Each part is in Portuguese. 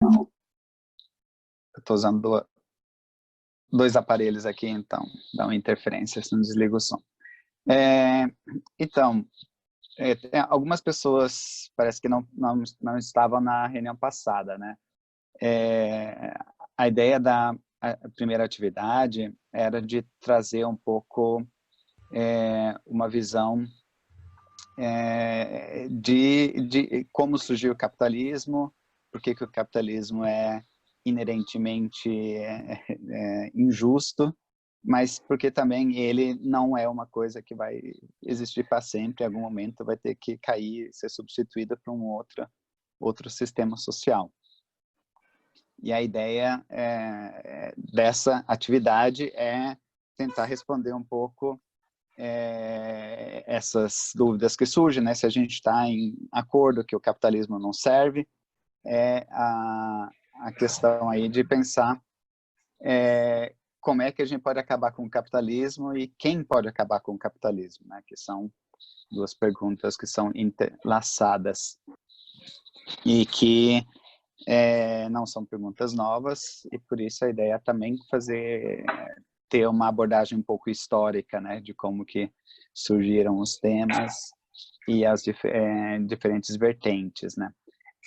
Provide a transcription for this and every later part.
Eu estou usando dois aparelhos aqui, então dá uma interferência se não desliga o som. Então, algumas pessoas parece que não estavam na reunião passada, né? A ideia da primeira atividade era de trazer um pouco uma visão de como surgiu o capitalismo, por que o capitalismo é inerentemente injusto, mas porque também ele não é uma coisa que vai existir para sempre, em algum momento vai ter que cair, ser substituída por um outro sistema social. E a ideia dessa atividade é tentar responder um pouco essas dúvidas que surgem, né? Se a gente está em acordo que o capitalismo não serve, a questão aí de pensar como é que a gente pode acabar com o capitalismo e quem pode acabar com o capitalismo, né? Que são duas perguntas que são interlaçadas e que não são perguntas novas, e por isso a ideia é também ter uma abordagem um pouco histórica, né, de como que surgiram os temas e as diferentes vertentes, né.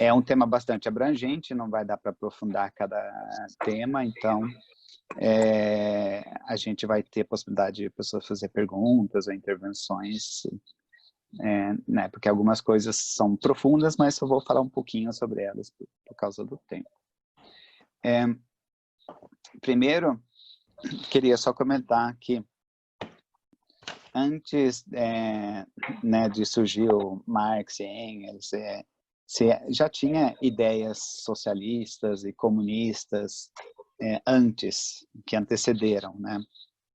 É um tema bastante abrangente, não vai dar para aprofundar cada tema, então a gente vai ter possibilidade de pessoas fazer perguntas ou intervenções, né, porque algumas coisas são profundas, mas eu vou falar um pouquinho sobre elas por causa do tempo. Primeiro, queria só comentar que antes né, de surgir o Marx e Engels, já tinha ideias socialistas e comunistas antes, que antecederam, né?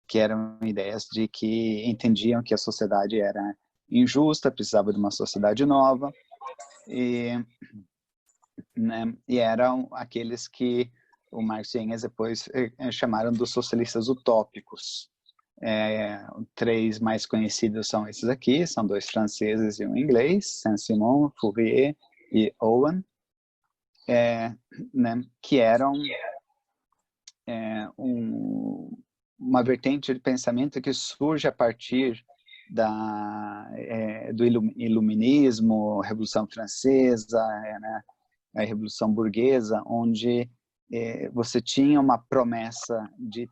Que eram ideias de que entendiam que a sociedade era injusta, precisava de uma sociedade nova, né, e eram aqueles que o Marx e Engels depois chamaram dos socialistas utópicos. Três mais conhecidos são esses aqui, são dois franceses e um inglês, Saint-Simon, Fourier e Owen, né, que eram uma vertente de pensamento que surge a partir do iluminismo, Revolução Francesa, né, a Revolução Burguesa, onde você tinha uma promessa de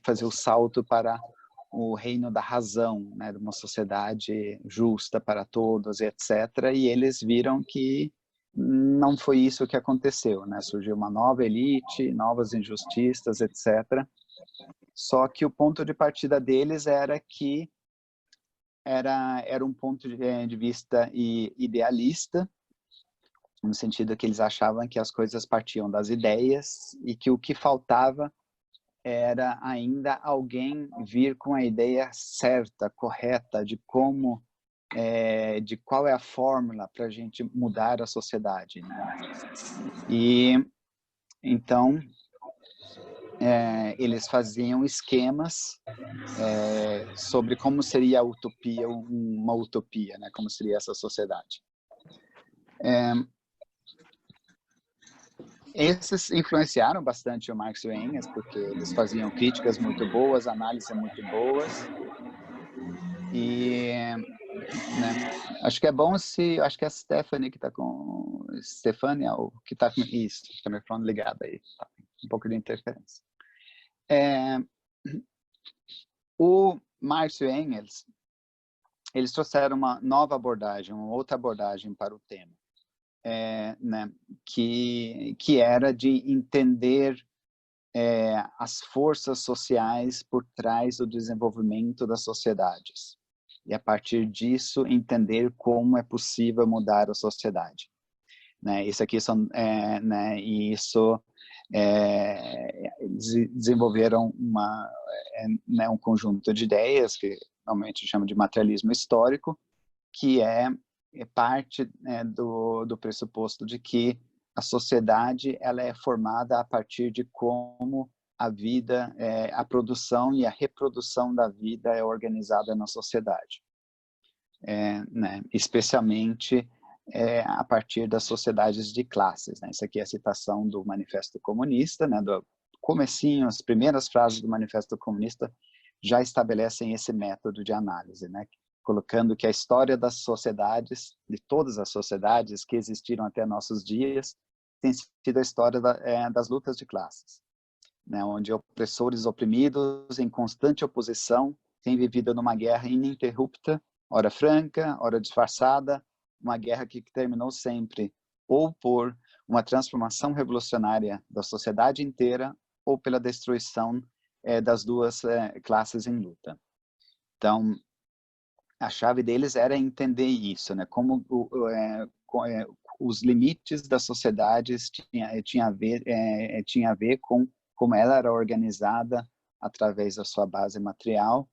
fazer o salto para o reino da razão, né, de uma sociedade justa para todos, etc. E eles viram que não foi isso que aconteceu, né? Surgiu uma nova elite, novas injustiças, etc. Só que o ponto de partida deles era que era um ponto de vista idealista, no sentido que eles achavam que as coisas partiam das ideias e que o que faltava era ainda alguém vir com a ideia certa, correta, de como, de qual é a fórmula para a gente mudar a sociedade, né? E então eles faziam esquemas sobre como seria a utopia, uma utopia, né? Como seria essa sociedade. Esses influenciaram bastante o Marx e o Engels, porque eles faziam críticas muito boas, análises muito boas. E, né, acho que é bom acho que é a Stephanie que está com... Stefania, ou que está com isso, que está o microfone ligado aí, tá, um pouco de interferência. O Marx e o Engels, eles trouxeram uma nova abordagem, uma outra abordagem para o tema. Né, que era de entender as forças sociais por trás do desenvolvimento das sociedades. E, a partir disso, entender como é possível mudar a sociedade. Né, isso aqui são... né, e isso... desenvolveram um conjunto de ideias, que normalmente chama de materialismo histórico, que é parte do pressuposto de que a sociedade ela é formada a partir de como a vida, a produção e a reprodução da vida é organizada na sociedade. Né? Especialmente a partir das sociedades de classes, né? Isso aqui é a citação do Manifesto Comunista, né? Do comecinho, as primeiras frases do Manifesto Comunista já estabelecem esse método de análise, né? Colocando que a história das sociedades, de todas as sociedades que existiram até nossos dias, tem sido a história das lutas de classes, né? Onde opressores e oprimidos, em constante oposição, têm vivido numa guerra ininterrupta, ora franca, ora disfarçada, uma guerra que terminou sempre ou por uma transformação revolucionária da sociedade inteira ou pela destruição das duas classes em luta. Então, a chave deles era entender isso, né? Como os limites das sociedades tinha a ver com como ela era organizada através da sua base material,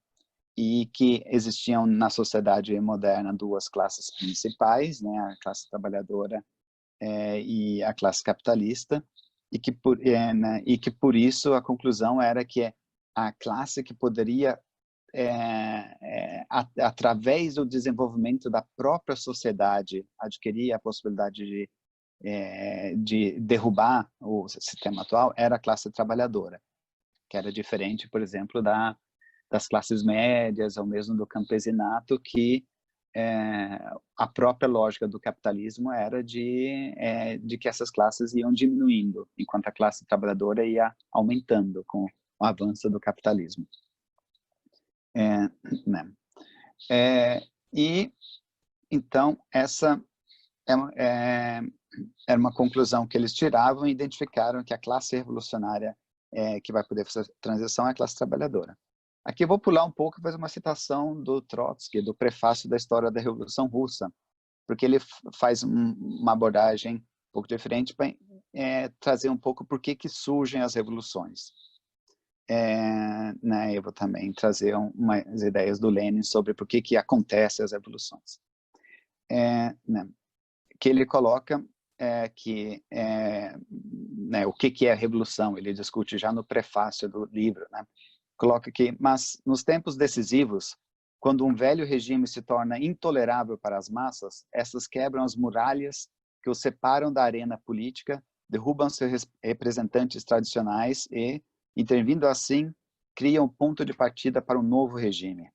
e que existiam na sociedade moderna duas classes principais, né? A classe trabalhadora e a classe capitalista, e que por isso a conclusão era que a classe que poderia através do desenvolvimento da própria sociedade, adquirir a possibilidade de derrubar o sistema atual, era a classe trabalhadora, que era diferente, por exemplo, das classes médias, ou mesmo do campesinato, que a própria lógica do capitalismo era de que essas classes iam diminuindo, enquanto a classe trabalhadora ia aumentando com o avanço do capitalismo. Né? E então essa era uma conclusão que eles tiravam e identificaram que a classe revolucionária que vai poder fazer a transição é a classe trabalhadora. Aqui eu vou pular um pouco e fazer uma citação do Trotsky, do prefácio da história da Revolução Russa, porque ele faz uma abordagem um pouco diferente para trazer um pouco por que surgem as revoluções. Né, eu vou também trazer umas ideias do Lenin sobre por que acontecem as revoluções. Né, que ele coloca que né, o que é a revolução, ele discute já no prefácio do livro, né? Coloca que, mas nos tempos decisivos, quando um velho regime se torna intolerável para as massas, essas quebram as muralhas que os separam da arena política, derrubam seus representantes tradicionais e, intervindo assim, criam um ponto de partida para um novo regime.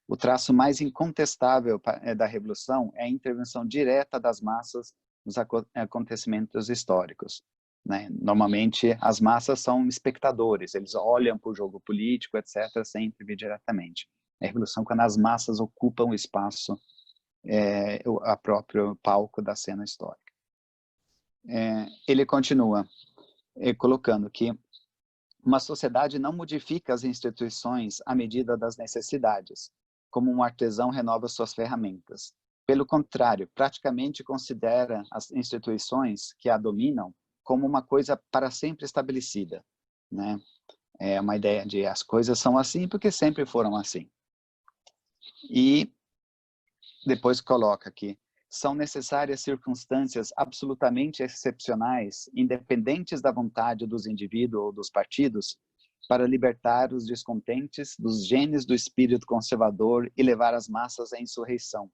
O traço mais incontestável da revolução é a intervenção direta das massas nos acontecimentos históricos, né? Normalmente, as massas são espectadores, eles olham para o jogo político, etc., sem intervir diretamente. É a revolução quando as massas ocupam o espaço, a próprio palco da cena histórica. Ele continua colocando que uma sociedade não modifica as instituições à medida das necessidades, como um artesão renova suas ferramentas. Pelo contrário, praticamente considera as instituições que a dominam como uma coisa para sempre estabelecida, né? É uma ideia de as coisas são assim porque sempre foram assim. E depois coloca aqui, são necessárias circunstâncias absolutamente excepcionais, independentes da vontade dos indivíduos ou dos partidos, para libertar os descontentes dos genes do espírito conservador e levar as massas à insurreição.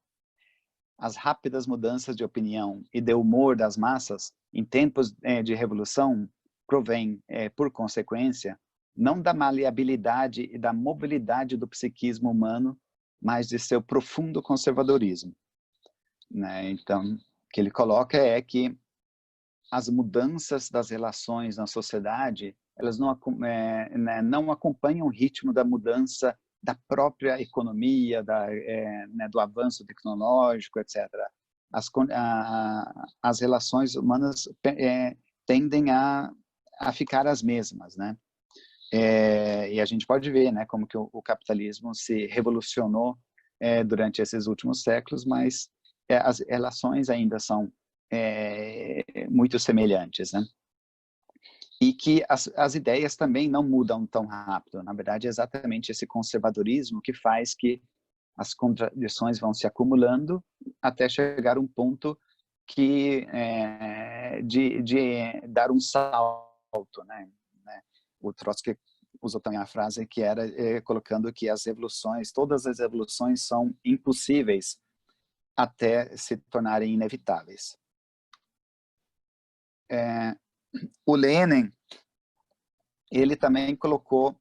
As rápidas mudanças de opinião e de humor das massas em tempos de revolução provêm, por consequência, não da maleabilidade e da mobilidade do psiquismo humano, mas de seu profundo conservadorismo. Né? Então, o que ele coloca é que as mudanças das relações na sociedade, elas não acompanham o ritmo da mudança da própria economia, né, do avanço tecnológico, etc. As relações humanas tendem a ficar as mesmas, né? E a gente pode ver, né, como que o capitalismo se revolucionou durante esses últimos séculos, mas as relações ainda são muito semelhantes, né? E que as ideias também não mudam tão rápido. Na verdade, é exatamente esse conservadorismo que faz que as contradições vão se acumulando até chegar a um ponto que de dar um salto, né? O Trotsky usou também a frase que era colocando que as revoluções, todas as revoluções são impossíveis até se tornarem inevitáveis. O Lenin, ele também colocou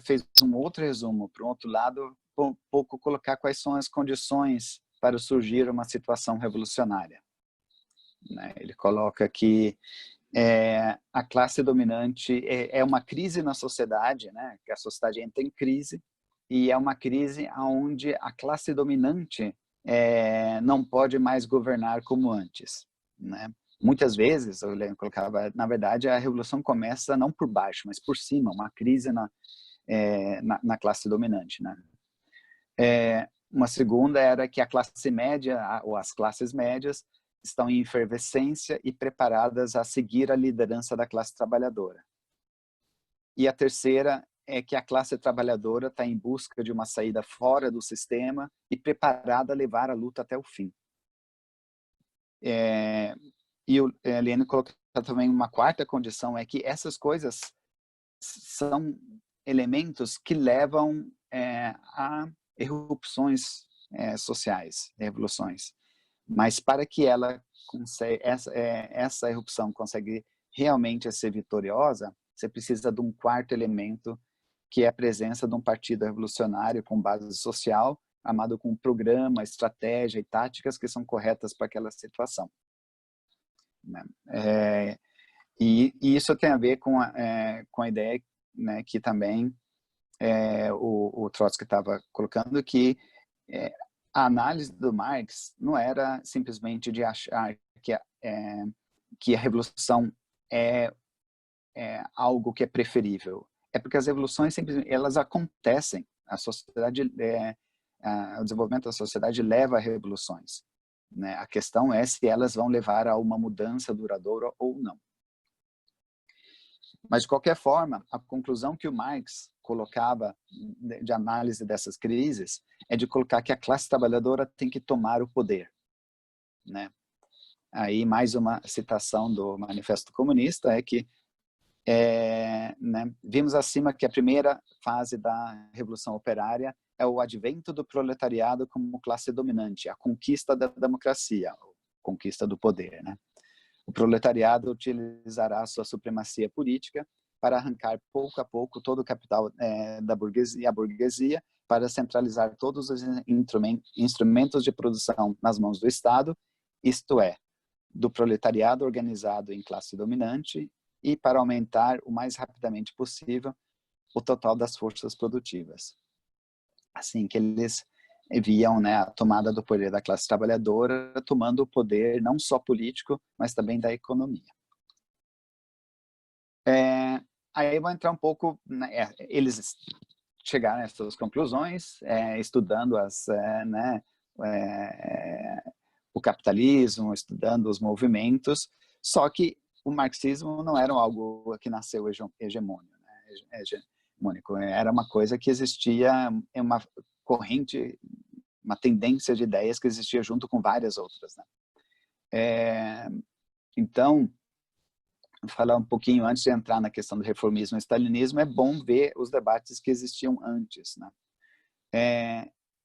fez um outro resumo, para o outro lado, um pouco colocar quais são as condições para surgir uma situação revolucionária. Ele coloca que a classe dominante é uma crise na sociedade, que a sociedade entra em crise, e é uma crise onde a classe dominante não pode mais governar como antes. Muitas vezes, eu colocava, na verdade, a revolução começa não por baixo, mas por cima, uma crise na classe dominante. Uma segunda era que a classe média, ou as classes médias, estão em efervescência e preparadas a seguir a liderança da classe trabalhadora. E a terceira é que a classe trabalhadora está em busca de uma saída fora do sistema e preparada a levar a luta até o fim. E o Lenin colocou também uma quarta condição, é que essas coisas são elementos que levam a erupções sociais, revoluções. Mas para que essa erupção consiga realmente ser vitoriosa, você precisa de um quarto elemento, que é a presença de um partido revolucionário com base social, armado com um programa, estratégia e táticas que são corretas para aquela situação. E isso tem a ver com a ideia que também o Trotsky estava colocando, que a análise do Marx não era simplesmente de achar que a revolução é algo que é preferível. É porque as revoluções simplesmente elas acontecem. A sociedade, o desenvolvimento da sociedade leva a revoluções. A questão é se elas vão levar a uma mudança duradoura ou não. Mas, de qualquer forma, a conclusão que o Marx colocava de análise dessas crises é de colocar que a classe trabalhadora tem que tomar o poder. Aí, mais uma citação do Manifesto Comunista é que vimos acima que a primeira fase da Revolução Operária é o advento do proletariado como classe dominante, a conquista da democracia, a conquista do poder. O proletariado utilizará sua supremacia política para arrancar pouco a pouco todo o capital da burguesia para centralizar todos os instrumentos de produção nas mãos do Estado, isto é, do proletariado organizado em classe dominante, e para aumentar o mais rapidamente possível o total das forças produtivas. Assim que eles viam a tomada do poder da classe trabalhadora, tomando o poder não só político, mas também da economia. Aí eu vou entrar um pouco, eles chegaram a essas conclusões, estudando o capitalismo, estudando os movimentos, só que o marxismo não era algo que nasceu hegemônico, era uma coisa que existia, uma corrente, uma tendência de ideias que existia junto com várias outras. Então, falar um pouquinho antes de entrar na questão do reformismo e stalinismo, é bom ver os debates que existiam antes.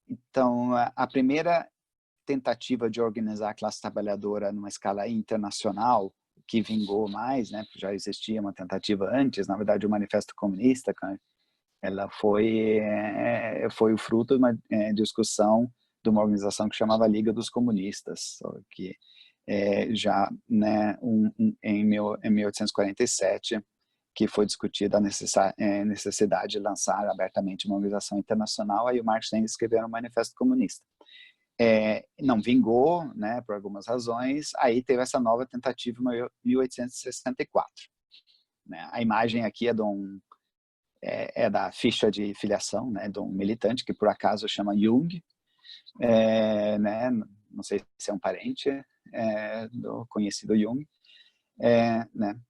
Então, a primeira tentativa de organizar a classe trabalhadora numa escala internacional, que vingou mais, já existia uma tentativa antes, na verdade o Manifesto Comunista, ela foi o fruto de uma discussão de uma organização que chamava Liga dos Comunistas, que já em 1847, que foi discutida a necessidade de lançar abertamente uma organização internacional, aí o Marx e Engels escreveram o Manifesto Comunista. Não vingou, por algumas razões, aí teve essa nova tentativa em 1864. A imagem aqui é da ficha de filiação, de um militante que por acaso chama Jung, não sei se é um parente do conhecido Jung,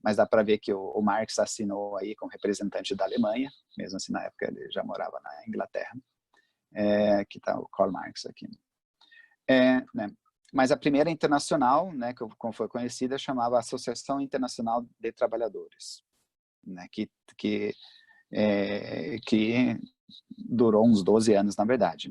mas dá para ver que o Marx assinou aí como representante da Alemanha, mesmo assim na época ele já morava na Inglaterra, que está o Karl Marx aqui. Mas a primeira internacional, como foi conhecida, chamava Associação Internacional de Trabalhadores, que durou uns 12 anos, na verdade.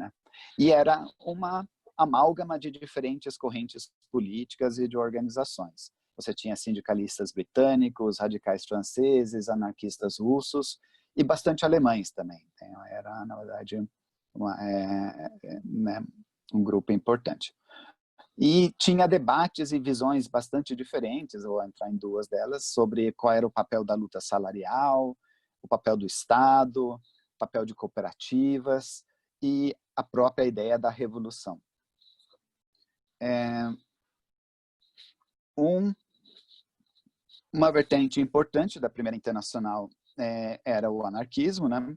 E era uma amálgama de diferentes correntes políticas e de organizações. Você tinha sindicalistas britânicos, radicais franceses, anarquistas russos e bastante alemães também. Então, era, na verdade, né, um grupo importante. E tinha debates e visões bastante diferentes, vou entrar em duas delas, sobre qual era o papel da luta salarial, o papel do Estado, o papel de cooperativas e a própria ideia da revolução. Uma vertente importante da Primeira Internacional era o anarquismo, né?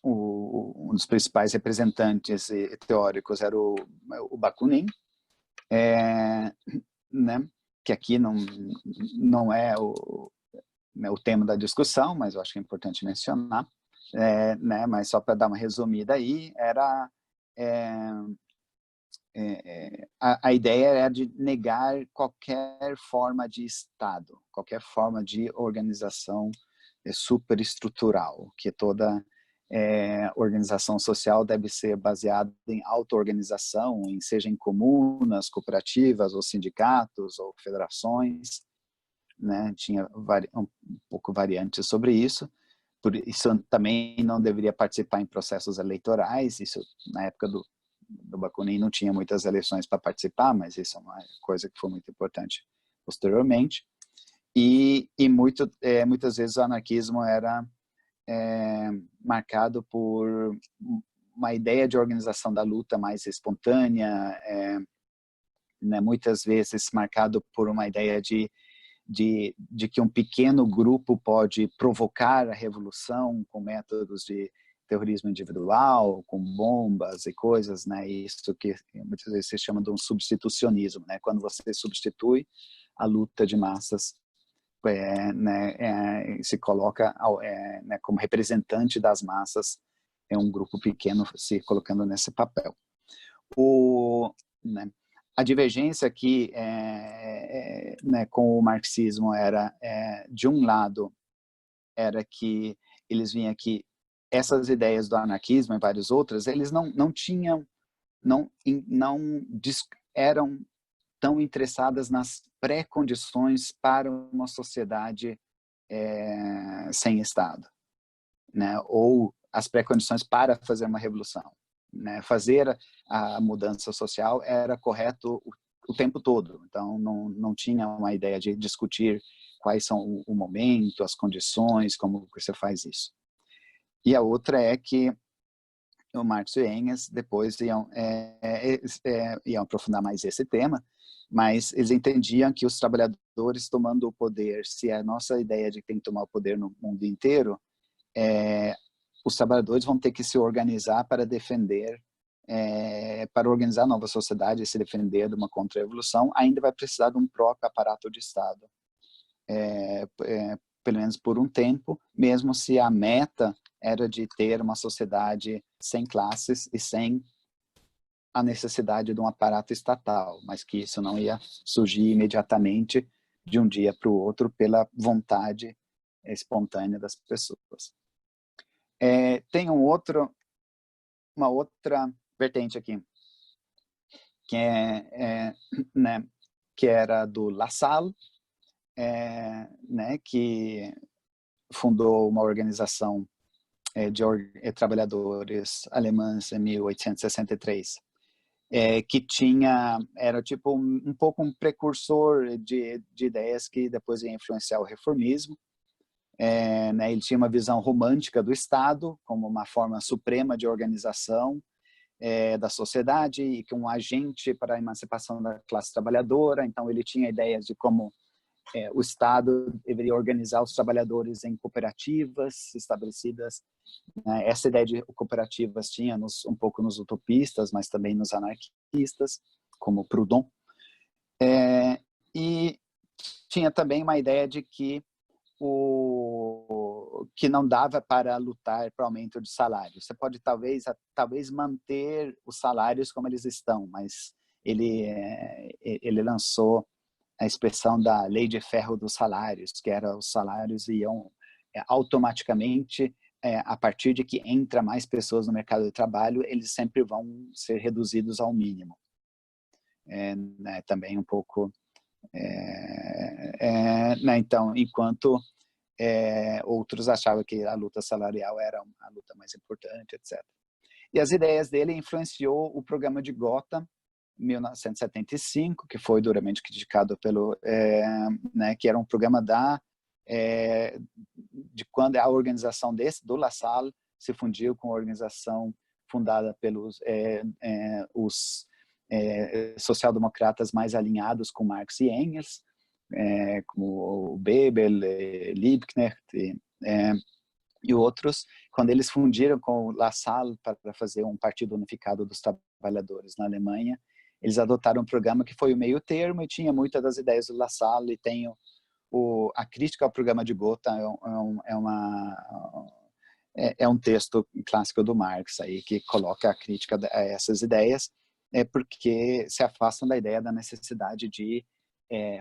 Um dos principais representantes teóricos era o Bakunin, né? Que aqui não é o tema da discussão, mas eu acho que é importante mencionar, né? Mas só para dar uma resumida aí, era a ideia era de negar qualquer forma de Estado, qualquer forma de organização superestrutural, que toda organização social deve ser baseada em auto-organização, seja em comunas, cooperativas, ou sindicatos, ou federações, né? Tinha um pouco variantes sobre isso. Por isso também não deveria participar em processos eleitorais, isso na época do Bakunin não tinha muitas eleições para participar, mas isso é uma coisa que foi muito importante posteriormente. E muitas vezes o anarquismo era marcado por uma ideia de organização da luta mais espontânea, né, muitas vezes marcado por uma ideia de que um pequeno grupo pode provocar a revolução com métodos de terrorismo individual, com bombas e coisas, né? Isso que muitas vezes se chama de um substitucionismo, né? Quando você substitui a luta de massas, se coloca né, como representante das massas, um grupo pequeno se colocando nesse papel. Né, a divergência aqui né, com o marxismo era, de um lado, era que eles vinham aqui, essas ideias do anarquismo e várias outras, eles não tinham, não eram tão interessadas nas pré-condições para uma sociedade sem Estado, né? Ou as pré-condições para fazer uma revolução, né? Fazer a mudança social era correto o tempo todo, então não tinha uma ideia de discutir quais são o momento, as condições, como você faz isso. E a outra é que o Marx e Engels depois iam aprofundar mais esse tema, mas eles entendiam que os trabalhadores tomando o poder, se a nossa ideia de que tem que tomar o poder no mundo inteiro, os trabalhadores vão ter que se organizar para defender, para organizar a nova sociedade e se defender de uma contra-revolução, ainda vai precisar de um próprio aparato de Estado, pelo menos por um tempo, mesmo se a meta era de ter uma sociedade sem classes e sem a necessidade de um aparato estatal, mas que isso não ia surgir imediatamente de um dia para o outro pela vontade espontânea das pessoas. Tem uma outra vertente aqui, que né, que era do Lassalle, né, que fundou uma organização de trabalhadores alemães em 1863, que era tipo um pouco um precursor de ideias que depois ia influenciar o reformismo. Né, ele tinha uma visão romântica do Estado como uma forma suprema de organização da sociedade e que um agente para a emancipação da classe trabalhadora. Então ele tinha ideias de como o Estado deveria organizar os trabalhadores em cooperativas estabelecidas. Né? Essa ideia de cooperativas tinha um pouco nos utopistas, mas também nos anarquistas, como Proudhon. E tinha também uma ideia de que não dava para lutar para aumento de salário. Você pode talvez manter os salários como eles estão, mas ele lançou a expressão da lei de ferro dos salários, que era os salários iam automaticamente a partir de que entra mais pessoas no mercado de trabalho, eles sempre vão ser reduzidos ao mínimo. Né, também um pouco... né, então, enquanto outros achavam que a luta salarial era a luta mais importante, etc. E as ideias dele influenciou o programa de Gotham, 1975, que foi duramente criticado pelo... né, que era um programa de quando a organização do La Salle se fundiu com a organização fundada pelos os social-democratas mais alinhados com Marx e Engels, como o Bebel, Liebknecht e outros, quando eles fundiram com o La Salle para fazer um partido unificado dos trabalhadores na Alemanha, eles adotaram um programa que foi o meio termo e tinha muitas das ideias do La Salle, e tem a crítica ao programa de Gotha é um texto clássico do Marx aí, que coloca a crítica a essas ideias, porque se afastam da ideia da necessidade de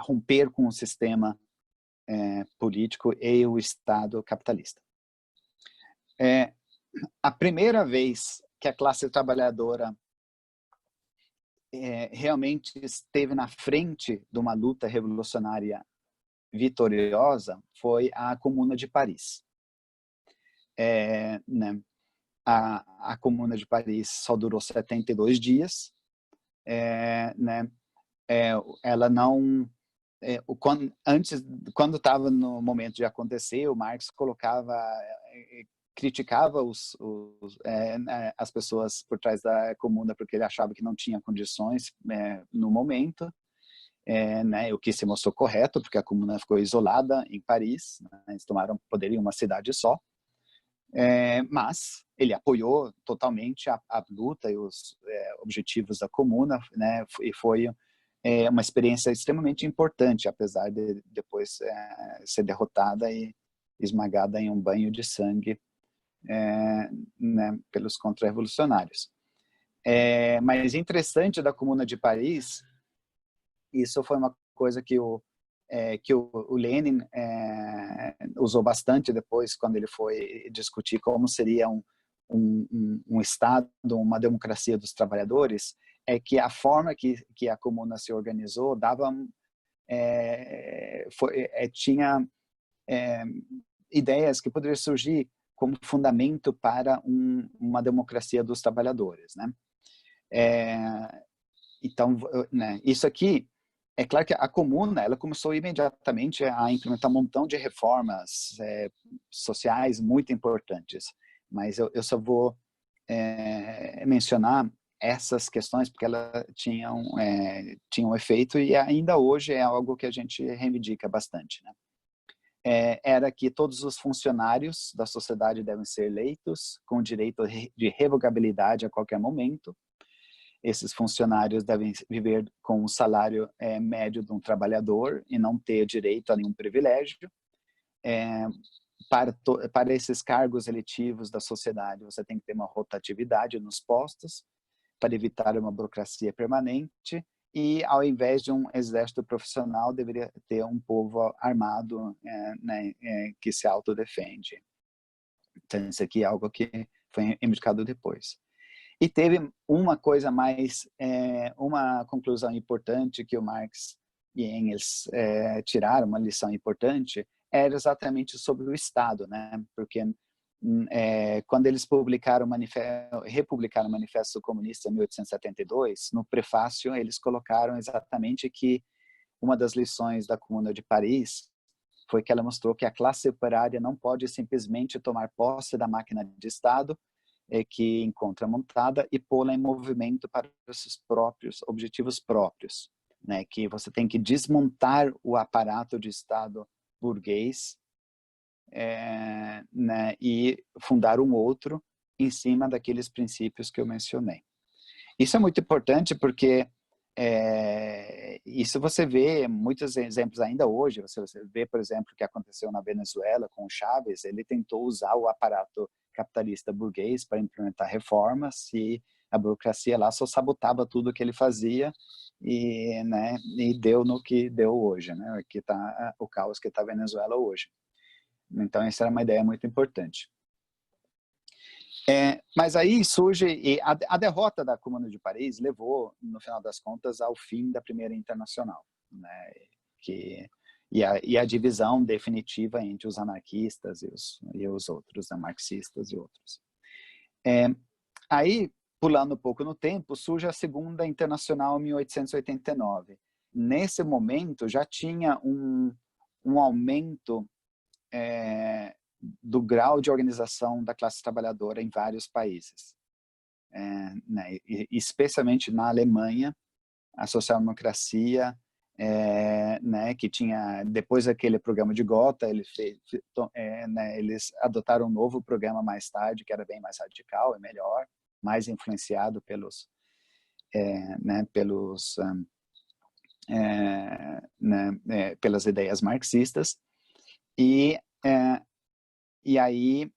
romper com o sistema político e o Estado capitalista. A primeira vez que a classe trabalhadora realmente esteve na frente de uma luta revolucionária vitoriosa foi a Comuna de Paris. Né, a Comuna de Paris só durou 72 dias. Né, ela não... quando estava no momento de acontecer, o Marx criticava as pessoas por trás da Comuna porque ele achava que não tinha condições no momento, né, o que se mostrou correto, porque a Comuna ficou isolada em Paris, né, eles tomaram poder em uma cidade só, mas ele apoiou totalmente a luta e os objetivos da Comuna, né, e foi uma experiência extremamente importante, apesar de depois ser derrotada e esmagada em um banho de sangue né, pelos contra-revolucionários. Mas interessante da Comuna de Paris, isso foi uma coisa que o Lenin usou bastante depois, quando ele foi discutir como seria um Estado, uma democracia dos trabalhadores, que a forma que a Comuna se organizou tinha ideias que poderiam surgir como fundamento para uma democracia dos trabalhadores, né? Então, né, isso aqui, é claro que a Comuna, ela começou imediatamente a implementar um montão de reformas sociais muito importantes, mas eu só vou mencionar essas questões porque elas tinham um efeito, e ainda hoje é algo que a gente reivindica bastante, né? Era que todos os funcionários da sociedade devem ser eleitos com direito de revogabilidade a qualquer momento. Esses funcionários devem viver com o salário médio de um trabalhador e não ter direito a nenhum privilégio. Para esses cargos eletivos da sociedade, você tem que ter uma rotatividade nos postos para evitar uma burocracia permanente, e ao invés de um exército profissional, deveria ter um povo armado né, que se autodefende. Então, isso aqui é algo que foi indicado depois. E teve uma coisa mais, uma conclusão importante que o Marx e Engels tiraram, uma lição importante, era exatamente sobre o Estado, né? Porque quando eles republicaram o Manifesto Comunista em 1872, no prefácio eles colocaram exatamente que uma das lições da Comuna de Paris foi que ela mostrou que a classe operária não pode simplesmente tomar posse da máquina de Estado que encontra montada e pô-la em movimento para os seus próprios objetivos próprios, né? Que você tem que desmontar o aparato de Estado burguês, né? E fundar um outro em cima daqueles princípios que eu mencionei. Isso é muito importante porque isso você vê muitos exemplos ainda hoje. Você vê, por exemplo, o que aconteceu na Venezuela com o Chávez. Ele tentou usar o aparato capitalista burguês para implementar reformas, e a burocracia lá só sabotava tudo que ele fazia, né, e deu no que deu hoje, né, que tá o caos que está a Venezuela hoje. Então essa era uma ideia muito importante. Mas aí surge, e a derrota da Comuna de Paris levou, no final das contas, ao fim da Primeira Internacional, né? E a divisão definitiva entre os anarquistas e os outros, né? Marxistas e outros. Aí, pulando um pouco no tempo, surge a Segunda Internacional em 1889. Nesse momento, já tinha um aumento do grau de organização da classe trabalhadora em vários países. Né, especialmente na Alemanha, a social-democracia, né, que tinha, depois daquele programa de Gotha, né, eles adotaram um novo programa mais tarde, que era bem mais radical e melhor, mais influenciado né, pelas ideias marxistas. E aí,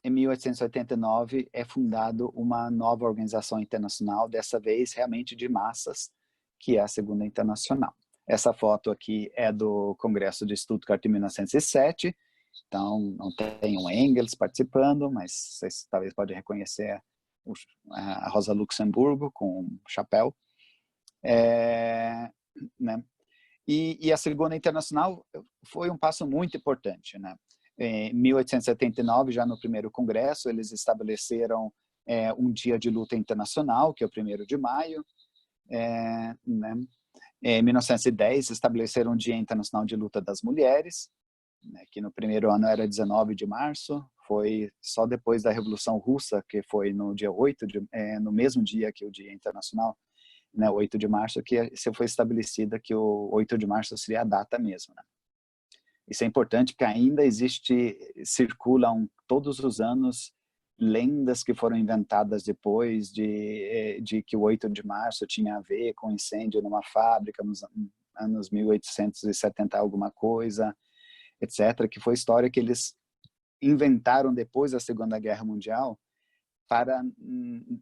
em 1889, é fundado uma nova organização internacional, dessa vez realmente de massas, que é a Segunda Internacional. Essa foto aqui é do Congresso de Stuttgart de 1907, então não tem o Engels participando, mas vocês talvez podem reconhecer a Rosa Luxemburgo com um chapéu. Né? E a Segunda Internacional foi um passo muito importante, né? Em 1879, já no primeiro congresso, eles estabeleceram um dia de luta internacional, que é o 1º de maio. Né? Em 1910, estabeleceram um Dia Internacional de Luta das Mulheres, né, que no primeiro ano era 19 de março, foi só depois da Revolução Russa, que foi no dia 8, no mesmo dia que o Dia Internacional, né, 8 de março, que foi estabelecida que o 8 de março seria a data mesmo. Né? Isso é importante porque ainda circulam todos os anos lendas que foram inventadas depois de que o 8 de março tinha a ver com incêndio numa fábrica nos anos 1870 alguma coisa, etc., que foi história que eles inventaram depois da Segunda Guerra Mundial para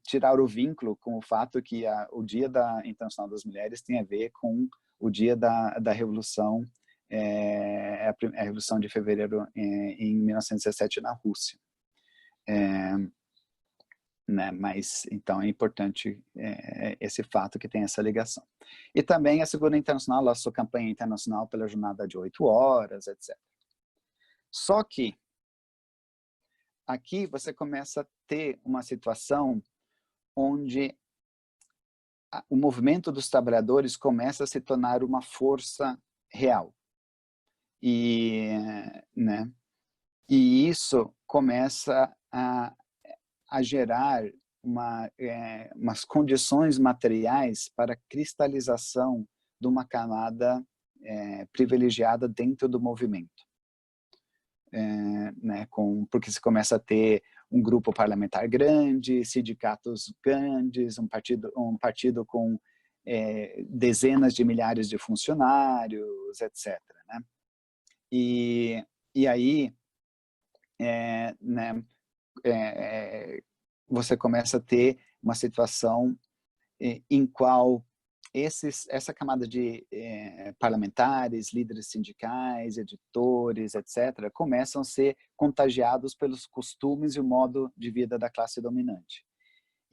tirar o vínculo com o fato que o Dia Internacional das Mulheres tem a ver com o dia da Revolução, a Revolução de Fevereiro em 1917 na Rússia. Né? Mas, então, é importante esse fato que tem essa ligação. E também a Segunda Internacional lançou campanha internacional pela jornada de 8 horas, etc. Só que aqui você começa a ter uma situação onde o movimento dos trabalhadores começa a se tornar uma força real. Né? E isso começa a gerar umas condições materiais para a cristalização de uma camada privilegiada dentro do movimento. Né, porque se começa a ter um grupo parlamentar grande, sindicatos grandes, um partido com dezenas de milhares de funcionários, etc. Né? E aí, né, você começa a ter uma situação em qual essa camada de parlamentares, líderes sindicais, editores, etc., começam a ser contagiados pelos costumes e o modo de vida da classe dominante.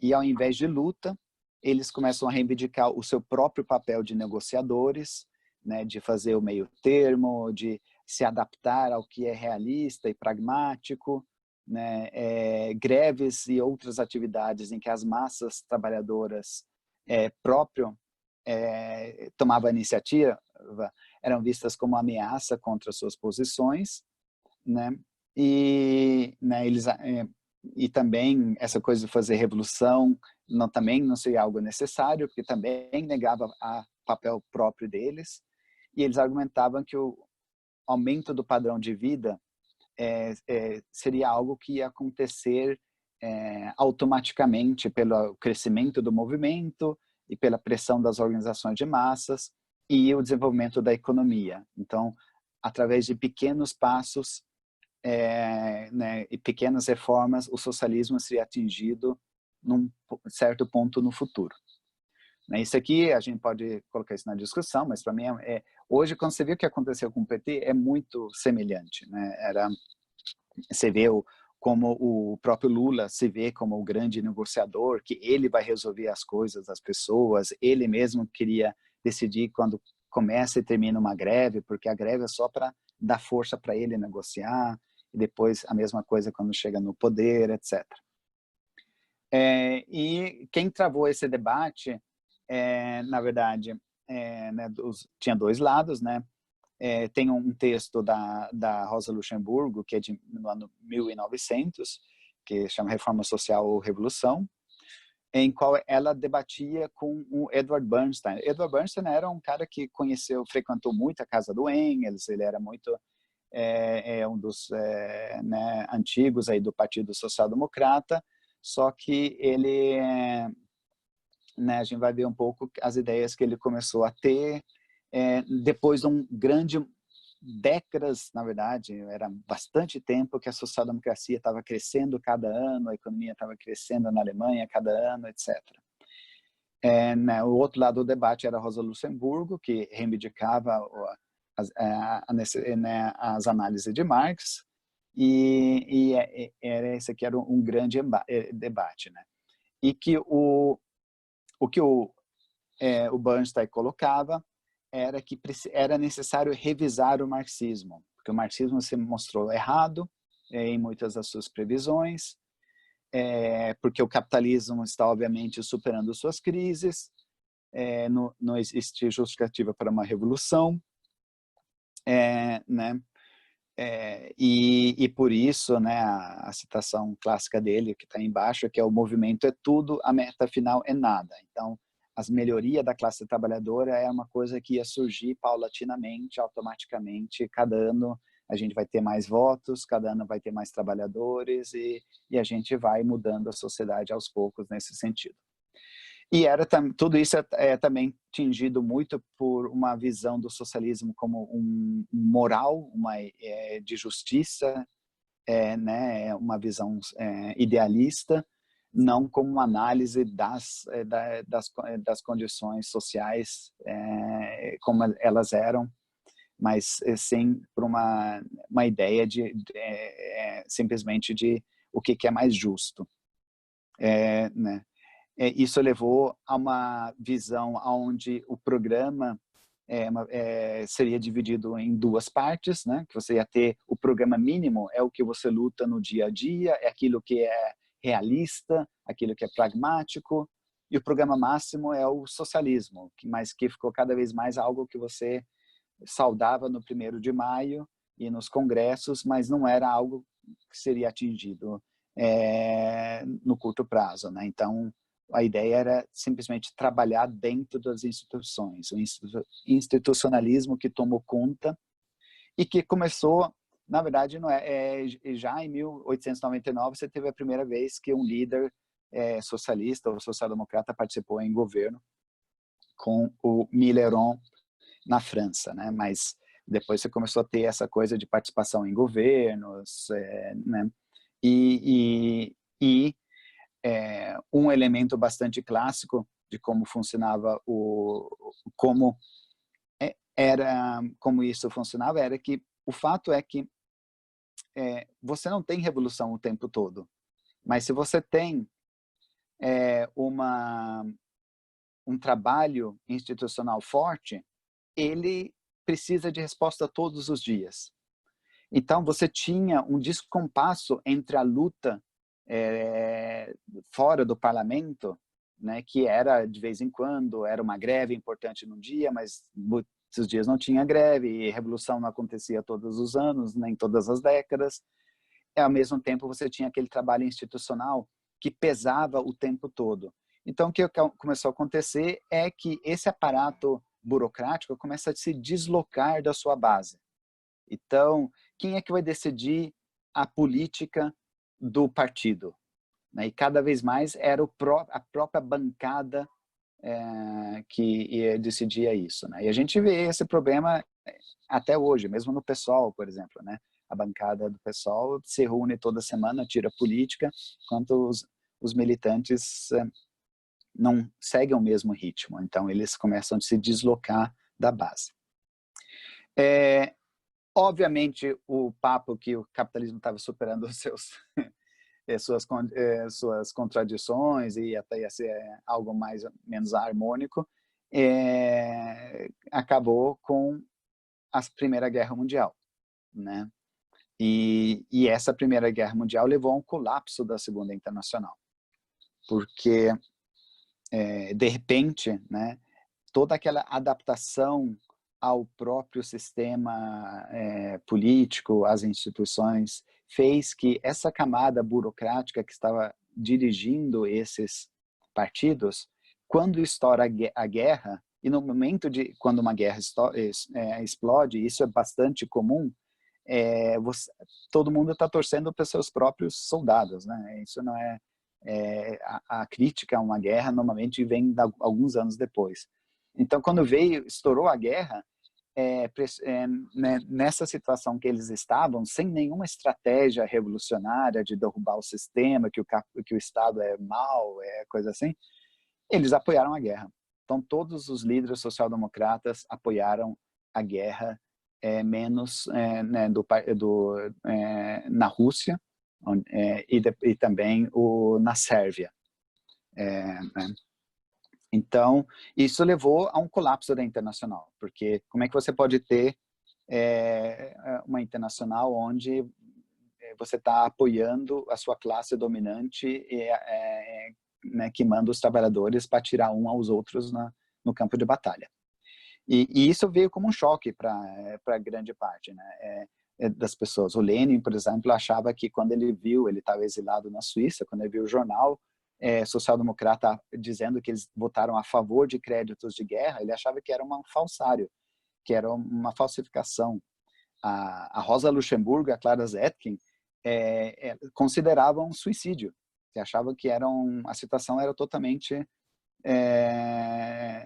E ao invés de luta, eles começam a reivindicar o seu próprio papel de negociadores, né, de fazer o meio termo, de se adaptar ao que é realista e pragmático, né, greves e outras atividades em que as massas trabalhadoras tomavam a iniciativa, eram vistas como ameaça contra suas posições, né? E também essa coisa de fazer revolução também não seria algo necessário, porque também negava o papel próprio deles, e eles argumentavam que o aumento do padrão de vida seria algo que ia acontecer automaticamente pelo crescimento do movimento e pela pressão das organizações de massas e o desenvolvimento da economia. Então, através de pequenos passos né, e pequenas reformas, o socialismo seria atingido num certo ponto no futuro. Isso aqui, a gente pode colocar isso na discussão, mas para mim, hoje, quando você vê o que aconteceu com o PT, é muito semelhante. Né? Você vê como o próprio Lula se vê como o grande negociador, que ele vai resolver as coisas das pessoas, ele mesmo queria decidir quando começa e termina uma greve, porque a greve é só para dar força para ele negociar, e depois a mesma coisa quando chega no poder, etc. E quem travou esse debate, na verdade, né, tinha dois lados, né? Tem um texto da Rosa Luxemburgo, que é no ano 1900, que chama Reforma Social ou Revolução, em qual ela debatia com o Edward Bernstein. Edward Bernstein era um cara que frequentou muito a casa do Engels, ele era muito um dos né, antigos aí do Partido Social Democrata, só que ele, né, a gente vai ver um pouco as ideias que ele começou a ter depois de décadas, na verdade, era bastante tempo que a social-democracia estava crescendo cada ano, a economia estava crescendo na Alemanha cada ano, etc. Né, o outro lado do debate era a Rosa Luxemburgo, que reivindicava as análises de Marx, e esse aqui era um grande debate, né? E que o que o Bernstein colocava era que era necessário revisar o marxismo, porque o marxismo se mostrou errado em muitas das suas previsões, porque o capitalismo está, obviamente, superando suas crises, não existe justificativa para uma revolução, né? E por isso, né, a citação clássica dele, que está embaixo, que é: o movimento é tudo, a meta final é nada. Então, as melhorias da classe trabalhadora é uma coisa que ia surgir paulatinamente, automaticamente. Cada ano a gente vai ter mais votos, cada ano vai ter mais trabalhadores, e a gente vai mudando a sociedade aos poucos nesse sentido. E tudo isso também tingido muito por uma visão do socialismo como um moral, de justiça, né, uma visão idealista, não como uma análise das condições sociais como elas eram, mas sim por uma ideia simplesmente de o que é mais justo, né? Isso levou a uma visão onde o programa seria dividido em duas partes, né? Que você ia ter o programa mínimo, é o que você luta no dia a dia, é aquilo que é realista, aquilo que é pragmático, e o programa máximo é o socialismo, mas que ficou cada vez mais algo que você saudava no 1º de maio e nos congressos, mas não era algo que seria atingido no curto prazo, né? Então, a ideia era simplesmente trabalhar dentro das instituições, o institucionalismo que tomou conta e que começou, na verdade, já em 1899 você teve a primeira vez que um líder socialista ou social-democrata participou em governo, com o Millerand na França, né? Mas depois você começou a ter essa coisa de participação em governos, né? E um elemento bastante clássico de como funcionava como isso funcionava era que o fato é que você não tem revolução o tempo todo, mas se você tem um trabalho institucional forte, ele precisa de resposta todos os dias. Então, você tinha um descompasso entre a luta fora do parlamento, né, que era, de vez em quando, era uma greve importante num dia, mas muitos dias não tinha greve, e a revolução não acontecia todos os anos, nem todas as décadas. E, ao mesmo tempo, você tinha aquele trabalho institucional que pesava o tempo todo. Então, o que começou a acontecer é que esse aparato burocrático começa a se deslocar da sua base. Então, quem é que vai decidir a política do partido? E cada vez mais era a própria bancada que decidia isso, né? E a gente vê esse problema até hoje, mesmo no PSOL, por exemplo, né? A bancada do PSOL se reúne toda semana, tira política, enquanto os militantes não seguem o mesmo ritmo. Então, eles começam a se deslocar da base. Obviamente, o papo que o capitalismo estava superando suas contradições e até ia ser algo mais ou menos harmônico, acabou com a Primeira Guerra Mundial, né? E essa Primeira Guerra Mundial levou a um colapso da Segunda Internacional, porque, de repente, né, toda aquela adaptação ao próprio sistema político, às instituições, fez que essa camada burocrática que estava dirigindo esses partidos, quando estoura a guerra, e no momento de quando uma guerra explode, isso é bastante comum, todo mundo está torcendo para seus próprios soldados, né? Isso não é, a crítica a uma guerra normalmente vem alguns anos depois. Então, quando estourou a guerra, né, nessa situação que eles estavam, sem nenhuma estratégia revolucionária de derrubar o sistema, que o Estado é mau, coisa assim, eles apoiaram a guerra. Então, todos os líderes social-democratas apoiaram a guerra, menos né, na Rússia e também na Sérvia. Né? Então, isso levou a um colapso da internacional, porque como é que você pode ter uma internacional onde você está apoiando a sua classe dominante né, que manda os trabalhadores para tirar um aos outros no campo de batalha? E isso veio como um choque para grande parte, né, das pessoas. O Lenin, por exemplo, achava que quando ele estava exilado na Suíça, quando ele viu o jornal social-democrata dizendo que eles votaram a favor de créditos de guerra, ele achava que era um falsário, que era uma falsificação. A Rosa Luxemburgo e a Clara Zetkin consideravam um suicídio, que achavam que a situação era totalmente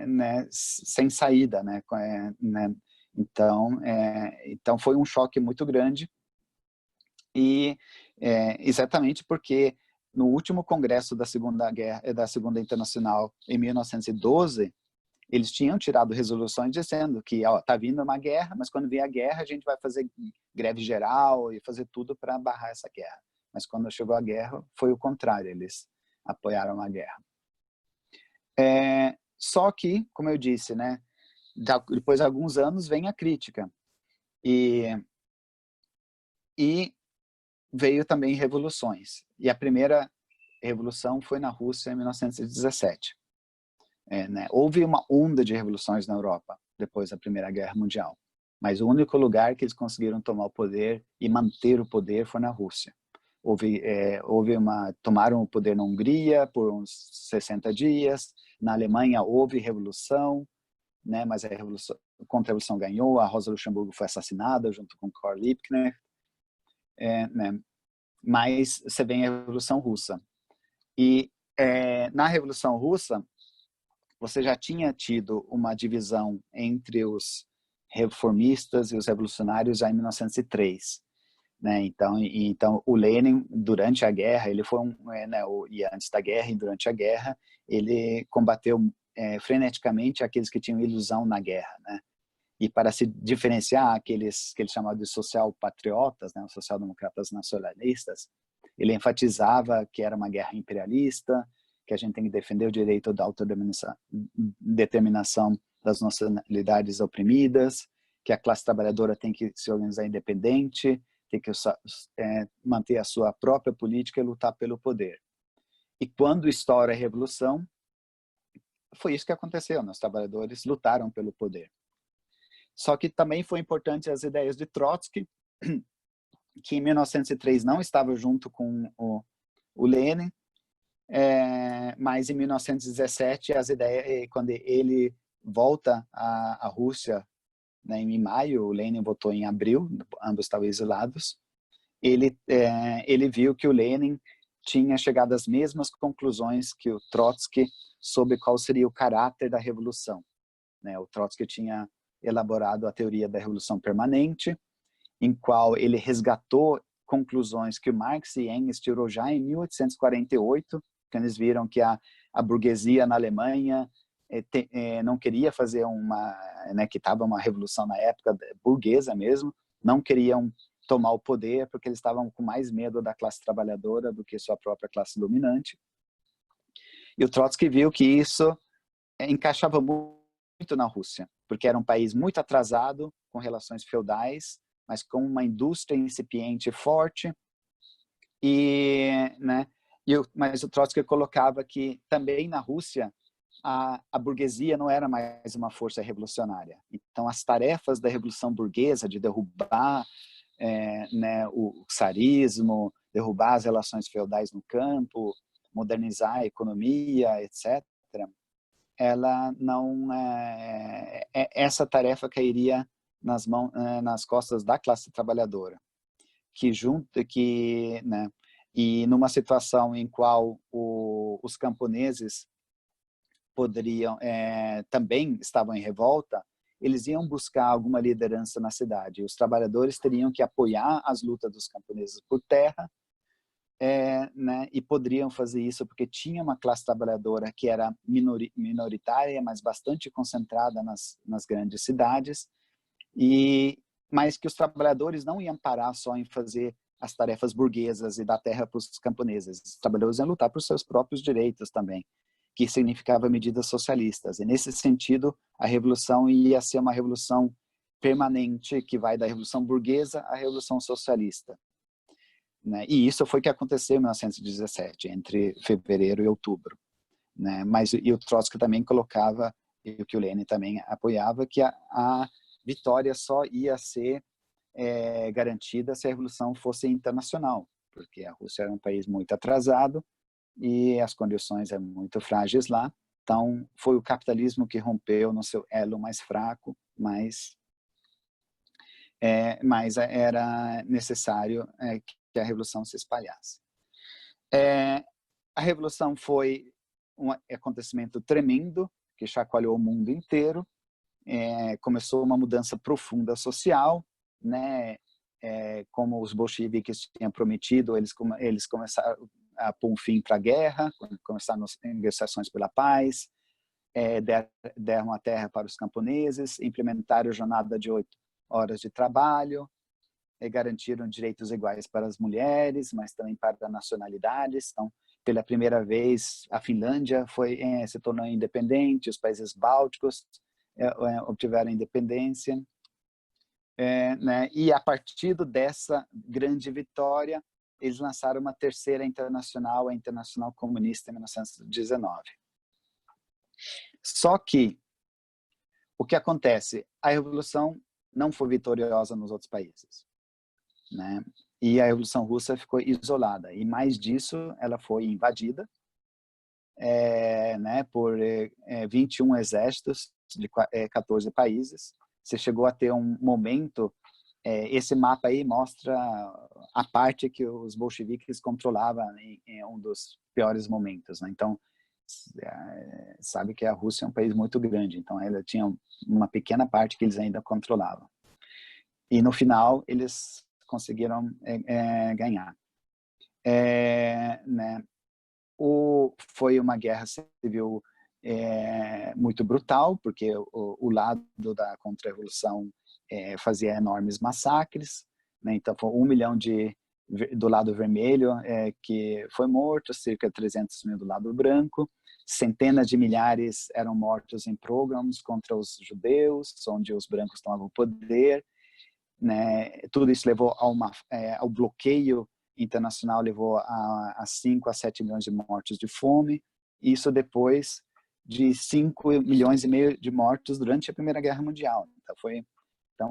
né, sem saída, né? Então foi um choque muito grande e exatamente porque no último congresso da Segunda Internacional em 1912 eles tinham tirado resoluções dizendo que tá vindo uma guerra, mas quando vier a guerra a gente vai fazer greve geral e fazer tudo para barrar essa guerra. Mas quando chegou a guerra foi o contrário, eles apoiaram a guerra. Só que, como eu disse, né, depois de alguns anos vem a crítica e veio também revoluções. E a primeira revolução foi na Rússia em 1917. Né? Houve uma onda de revoluções na Europa depois da Primeira Guerra Mundial, mas o único lugar que eles conseguiram tomar o poder e manter o poder foi na Rússia. Tomaram o poder na Hungria por uns 60 dias, na Alemanha houve revolução, né? Mas a contra-revolução ganhou, a Rosa Luxemburgo foi assassinada junto com Karl Liebknecht, né? Mas você vem a Revolução Russa. E na Revolução Russa, você já tinha tido uma divisão entre os reformistas e os revolucionários já em 1903. Né? Então, o Lenin, durante a guerra, ele foi né, e antes da guerra e durante a guerra, ele combateu freneticamente aqueles que tinham ilusão na guerra, né? E para se diferenciar aqueles que ele chamava de social-patriotas, né, os social-democratas nacionalistas, ele enfatizava que era uma guerra imperialista, que a gente tem que defender o direito da autodeterminação das nacionalidades oprimidas, que a classe trabalhadora tem que se organizar independente, tem que manter a sua própria política e lutar pelo poder. E quando estoura a revolução, foi isso que aconteceu, os trabalhadores lutaram pelo poder. Só que também foi importante as ideias de Trotsky, que em 1903 não estava junto com o Lenin, mas em 1917 as ideias, quando ele volta à Rússia, né, em maio, o Lenin votou em abril, ambos estavam exilados, ele viu que o Lenin tinha chegado às mesmas conclusões que o Trotsky sobre qual seria o caráter da revolução, né? O Trotsky tinha elaborado a teoria da revolução permanente, em qual ele resgatou conclusões que o Marx e Engels tirou já em 1848, quando eles viram que a burguesia na Alemanha não queria fazer que estava uma revolução na época burguesa mesmo, não queriam tomar o poder porque eles estavam com mais medo da classe trabalhadora do que sua própria classe dominante. E o Trotsky viu que isso encaixava muito na Rússia, porque era um país muito atrasado, com relações feudais, mas com uma indústria incipiente forte. Mas o Trotsky colocava que também na Rússia a burguesia não era mais uma força revolucionária. Então, as tarefas da Revolução Burguesa, de derrubar o czarismo, derrubar as relações feudais no campo, modernizar a economia, etc., ela não essa tarefa cairia nas costas da classe trabalhadora, e numa situação em qual os camponeses poderiam também estavam em revolta, eles iam buscar alguma liderança na cidade. Os trabalhadores teriam que apoiar as lutas dos camponeses por terra, e poderiam fazer isso porque tinha uma classe trabalhadora que era minoritária, mas bastante concentrada nas grandes cidades, mas que os trabalhadores não iam parar só em fazer as tarefas burguesas e dar terra para os camponeses. Os trabalhadores iam lutar por seus próprios direitos também, que significava medidas socialistas. E nesse sentido, a revolução ia ser uma revolução permanente, que vai da revolução burguesa à revolução socialista. E isso foi o que aconteceu em 1917, entre fevereiro e outubro. E o Trotsky também colocava, e o que o Lenin também apoiava, que a vitória só ia ser garantida se a revolução fosse internacional, porque a Rússia era um país muito atrasado e as condições eram muito frágeis lá. Então, foi o capitalismo que rompeu no seu elo mais fraco, mas era necessário que a revolução se espalhasse. A revolução foi um acontecimento tremendo, que chacoalhou o mundo inteiro. Começou uma mudança profunda social, como os bolcheviques tinham prometido, eles começaram a pôr um fim para a guerra, começaram as negociações pela paz, deram a terra para os camponeses, implementaram a jornada de 8 horas de trabalho, garantiram direitos iguais para as mulheres, mas também para as nacionalidades. Então, pela primeira vez, a Finlândia se tornou independente, os países bálticos obtiveram independência. E a partir dessa grande vitória, eles lançaram uma terceira internacional, a Internacional Comunista, em 1919. Só que, o que acontece? A Revolução não foi vitoriosa nos outros países. E a Revolução Russa ficou isolada. E mais disso, ela foi invadida por 21 exércitos de 14 países. Você chegou a ter um momento, esse mapa aí mostra a parte que os bolcheviques controlavam em um dos piores momentos. Então, sabe que a Rússia é um país muito grande, então ela tinha uma pequena parte que eles ainda controlavam. E no final, eles conseguiram ganhar. Foi uma guerra civil muito brutal, porque o lado da contra-revolução fazia enormes massacres. Então, foi 1 milhão do lado vermelho que foi morto, cerca de 300 mil do lado branco. Centenas de milhares eram mortos em pogroms contra os judeus, onde os brancos tomavam o poder. Tudo isso levou ao bloqueio internacional, levou a 5 a 7 milhões de mortos de fome. Isso depois de 5 milhões e meio de mortos durante a Primeira Guerra Mundial. Então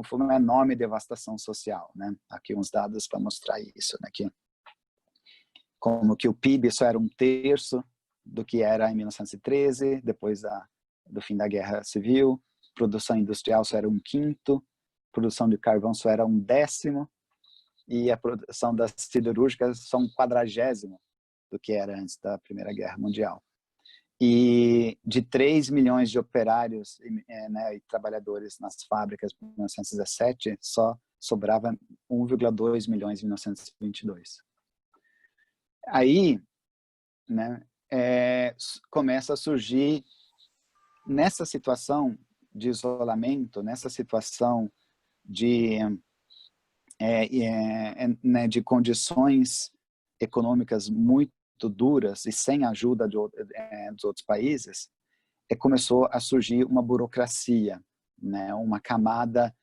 foi uma enorme devastação social. Aqui uns dados para mostrar isso. Como que o PIB só era 1/3 do que era em 1913, depois do fim da Guerra Civil. Produção industrial só era 1/5. Produção de carvão só era 1/10, e a produção das siderúrgicas só 1/40 do que era antes da Primeira Guerra Mundial. E de 3 milhões de operários e trabalhadores nas fábricas em 1917, só sobrava 1,2 milhões em 1922. Aí, começa a surgir, nessa situação de isolamento, nessa situação de né, de condições econômicas muito duras e sem a ajuda dos outros países, começou a surgir uma burocracia, né, uma camada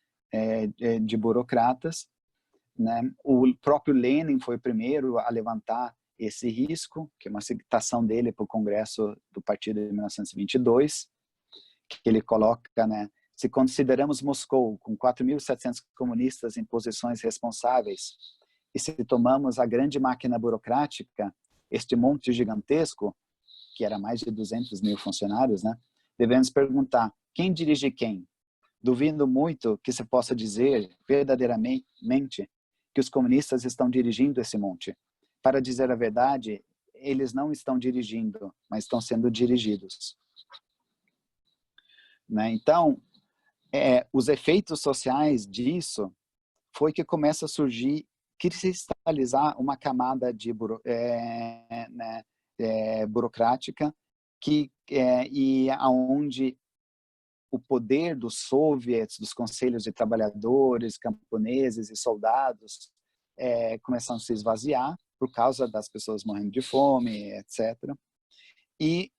de burocratas, né? O próprio Lenin foi o primeiro a levantar esse risco, que é uma citação dele para o Congresso do Partido em 1922, que ele coloca, né, se consideramos Moscou com 4.700 comunistas em posições responsáveis e se tomamos a grande máquina burocrática, este monte gigantesco, que era mais de 200.000 funcionários, né, devemos perguntar, quem dirige quem? Duvido muito que se possa dizer verdadeiramente que os comunistas estão dirigindo esse monte. Para dizer a verdade, eles não estão dirigindo, mas estão sendo dirigidos. Né? Então, os efeitos sociais disso foi que começa a surgir, cristalizar uma camada de burocrática e aonde o poder dos soviets, dos conselhos de trabalhadores, camponeses e soldados começam a se esvaziar por causa das pessoas morrendo de fome, etc. E,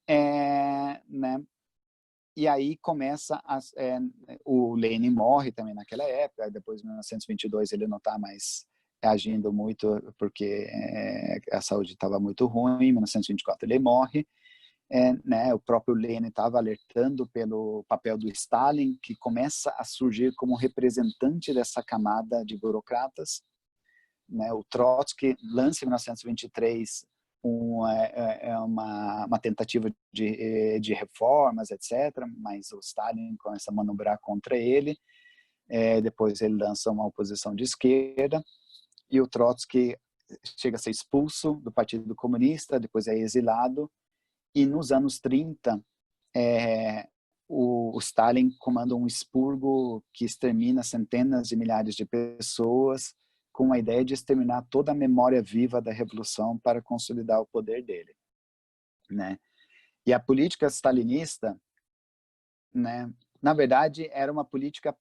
né, e aí começa, o Lenin morre também naquela época, depois de 1922 ele não está mais agindo muito porque a saúde estava muito ruim, em 1924 ele morre. Né, o próprio Lenin estava alertando pelo papel do Stalin, que começa a surgir como representante dessa camada de burocratas. Né, o Trotsky lança em 1923 uma tentativa de reformas, etc., mas o Stalin começa a manobrar contra ele. Depois ele lança uma oposição de esquerda e o Trotsky chega a ser expulso do Partido Comunista, depois é exilado. E nos anos 30, o Stalin comanda um expurgo que extermina centenas de milhares de pessoas com a ideia de exterminar toda a memória viva da Revolução para consolidar o poder dele. Né? E a política stalinista, né, na verdade, era uma política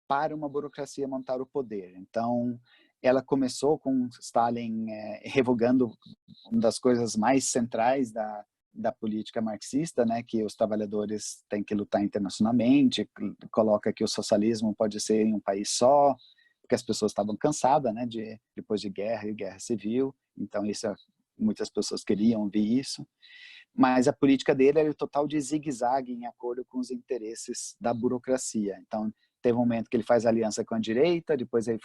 para uma burocracia montar o poder. Então, ela começou com Stalin revogando uma das coisas mais centrais da política marxista, né, que os trabalhadores têm que lutar internacionalmente, coloca que o socialismo pode ser em um país só, porque as pessoas estavam cansadas, né, depois de guerra e guerra civil, então muitas pessoas queriam ouvir isso, mas a política dele era o total de zigue-zague em acordo com os interesses da burocracia. Então, teve um momento que ele faz aliança com a direita, depois ele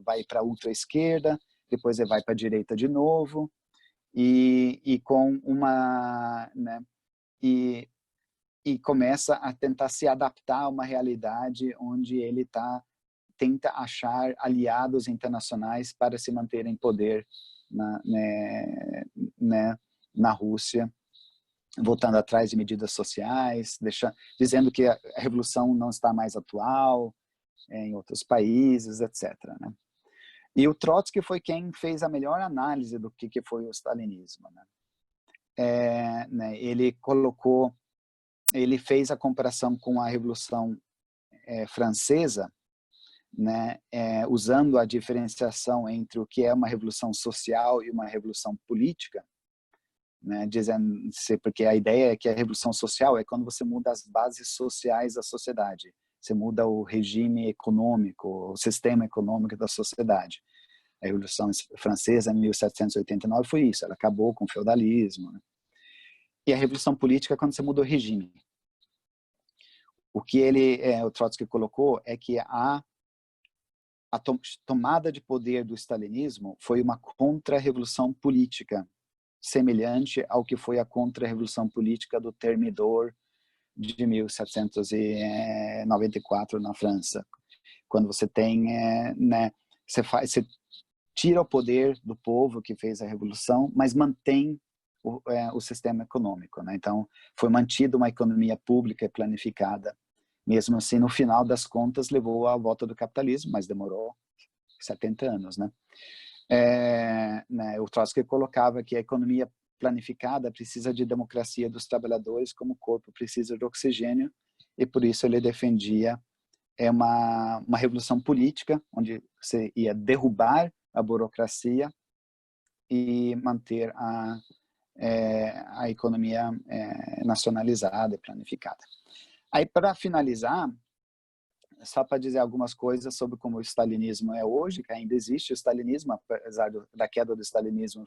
vai para a ultra-esquerda, depois ele vai para a direita de novo, e com uma, né, e começa a tentar se adaptar a uma realidade onde ele tenta achar aliados internacionais para se manter em poder na Rússia, voltando atrás de medidas sociais, dizendo que a revolução não está mais atual em outros países, etc. Né? E o Trotsky foi quem fez a melhor análise do que foi o stalinismo. Né? Ele fez a comparação com a Revolução Francesa, né? Usando a diferenciação entre o que é uma revolução social e uma revolução política, né? Porque a ideia é que a revolução social é quando você muda as bases sociais da sociedade, você muda o regime econômico, o sistema econômico da sociedade. A Revolução Francesa, em 1789, foi isso. Ela acabou com o feudalismo. Né? E a Revolução Política é quando você muda o regime. O que o Trotsky colocou é que a tomada de poder do stalinismo foi uma contra-revolução política, semelhante ao que foi a contra-revolução política do Thermidor de 1794 na França. Quando você tem, né, você tira o poder do povo que fez a revolução, mas mantém o sistema econômico. Né? Então, foi mantida uma economia pública e planificada. Mesmo assim, no final das contas, levou à volta do capitalismo, mas demorou 70 anos. Né? O Trotsky colocava que a economia planificada precisa de democracia dos trabalhadores, como o corpo precisa de oxigênio, e por isso ele defendia é uma revolução política, onde você ia derrubar a burocracia e manter a economia nacionalizada e planificada. Aí, para finalizar, só para dizer algumas coisas sobre como o stalinismo é hoje, que ainda existe o stalinismo, apesar da queda do stalinismo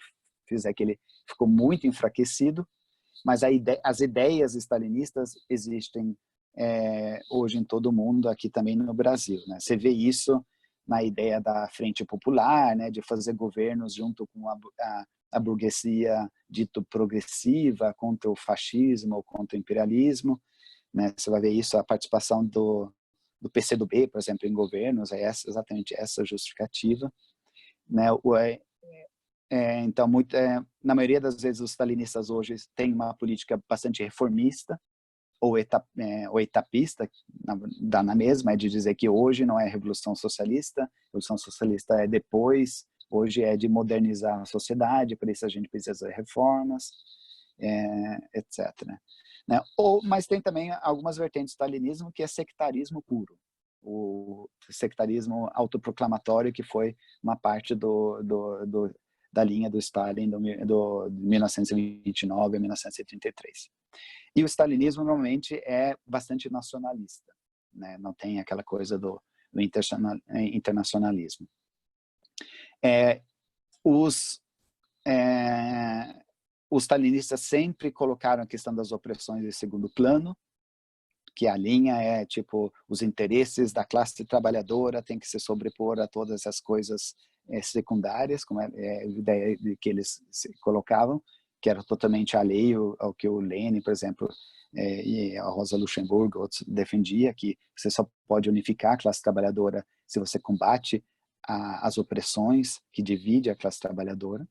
fizer que ele ficou muito enfraquecido, mas as ideias stalinistas existem hoje em todo o mundo, aqui também no Brasil, né? Você vê isso na ideia da Frente Popular, né, de fazer governos junto com a burguesia dito progressiva contra o fascismo ou contra o imperialismo, né? Você vai ver isso, a participação do PCdoB, por exemplo, em governos, é exatamente essa justificativa, né? Então, na maioria das vezes, os stalinistas hoje têm uma política bastante reformista ou etapista, dá na mesma, é de dizer que hoje não é revolução socialista é depois, hoje é de modernizar a sociedade, por isso a gente precisa de reformas, etc. Né? Mas tem também algumas vertentes do stalinismo que é sectarismo puro, o sectarismo autoproclamatório, que foi uma parte da linha do Stalin de 1929 a 1933. E o stalinismo normalmente é bastante nacionalista, né? Não tem aquela coisa do internacionalismo. Os stalinistas sempre colocaram a questão das opressões em segundo plano, que a linha é tipo os interesses da classe trabalhadora tem que se sobrepor a todas as coisas secundárias, como é a ideia que eles se colocavam, que era totalmente alheio ao que o Lenin, por exemplo, e a Rosa Luxemburgo outros defendia, que você só pode unificar a classe trabalhadora se você combate as opressões que divide a classe trabalhadora.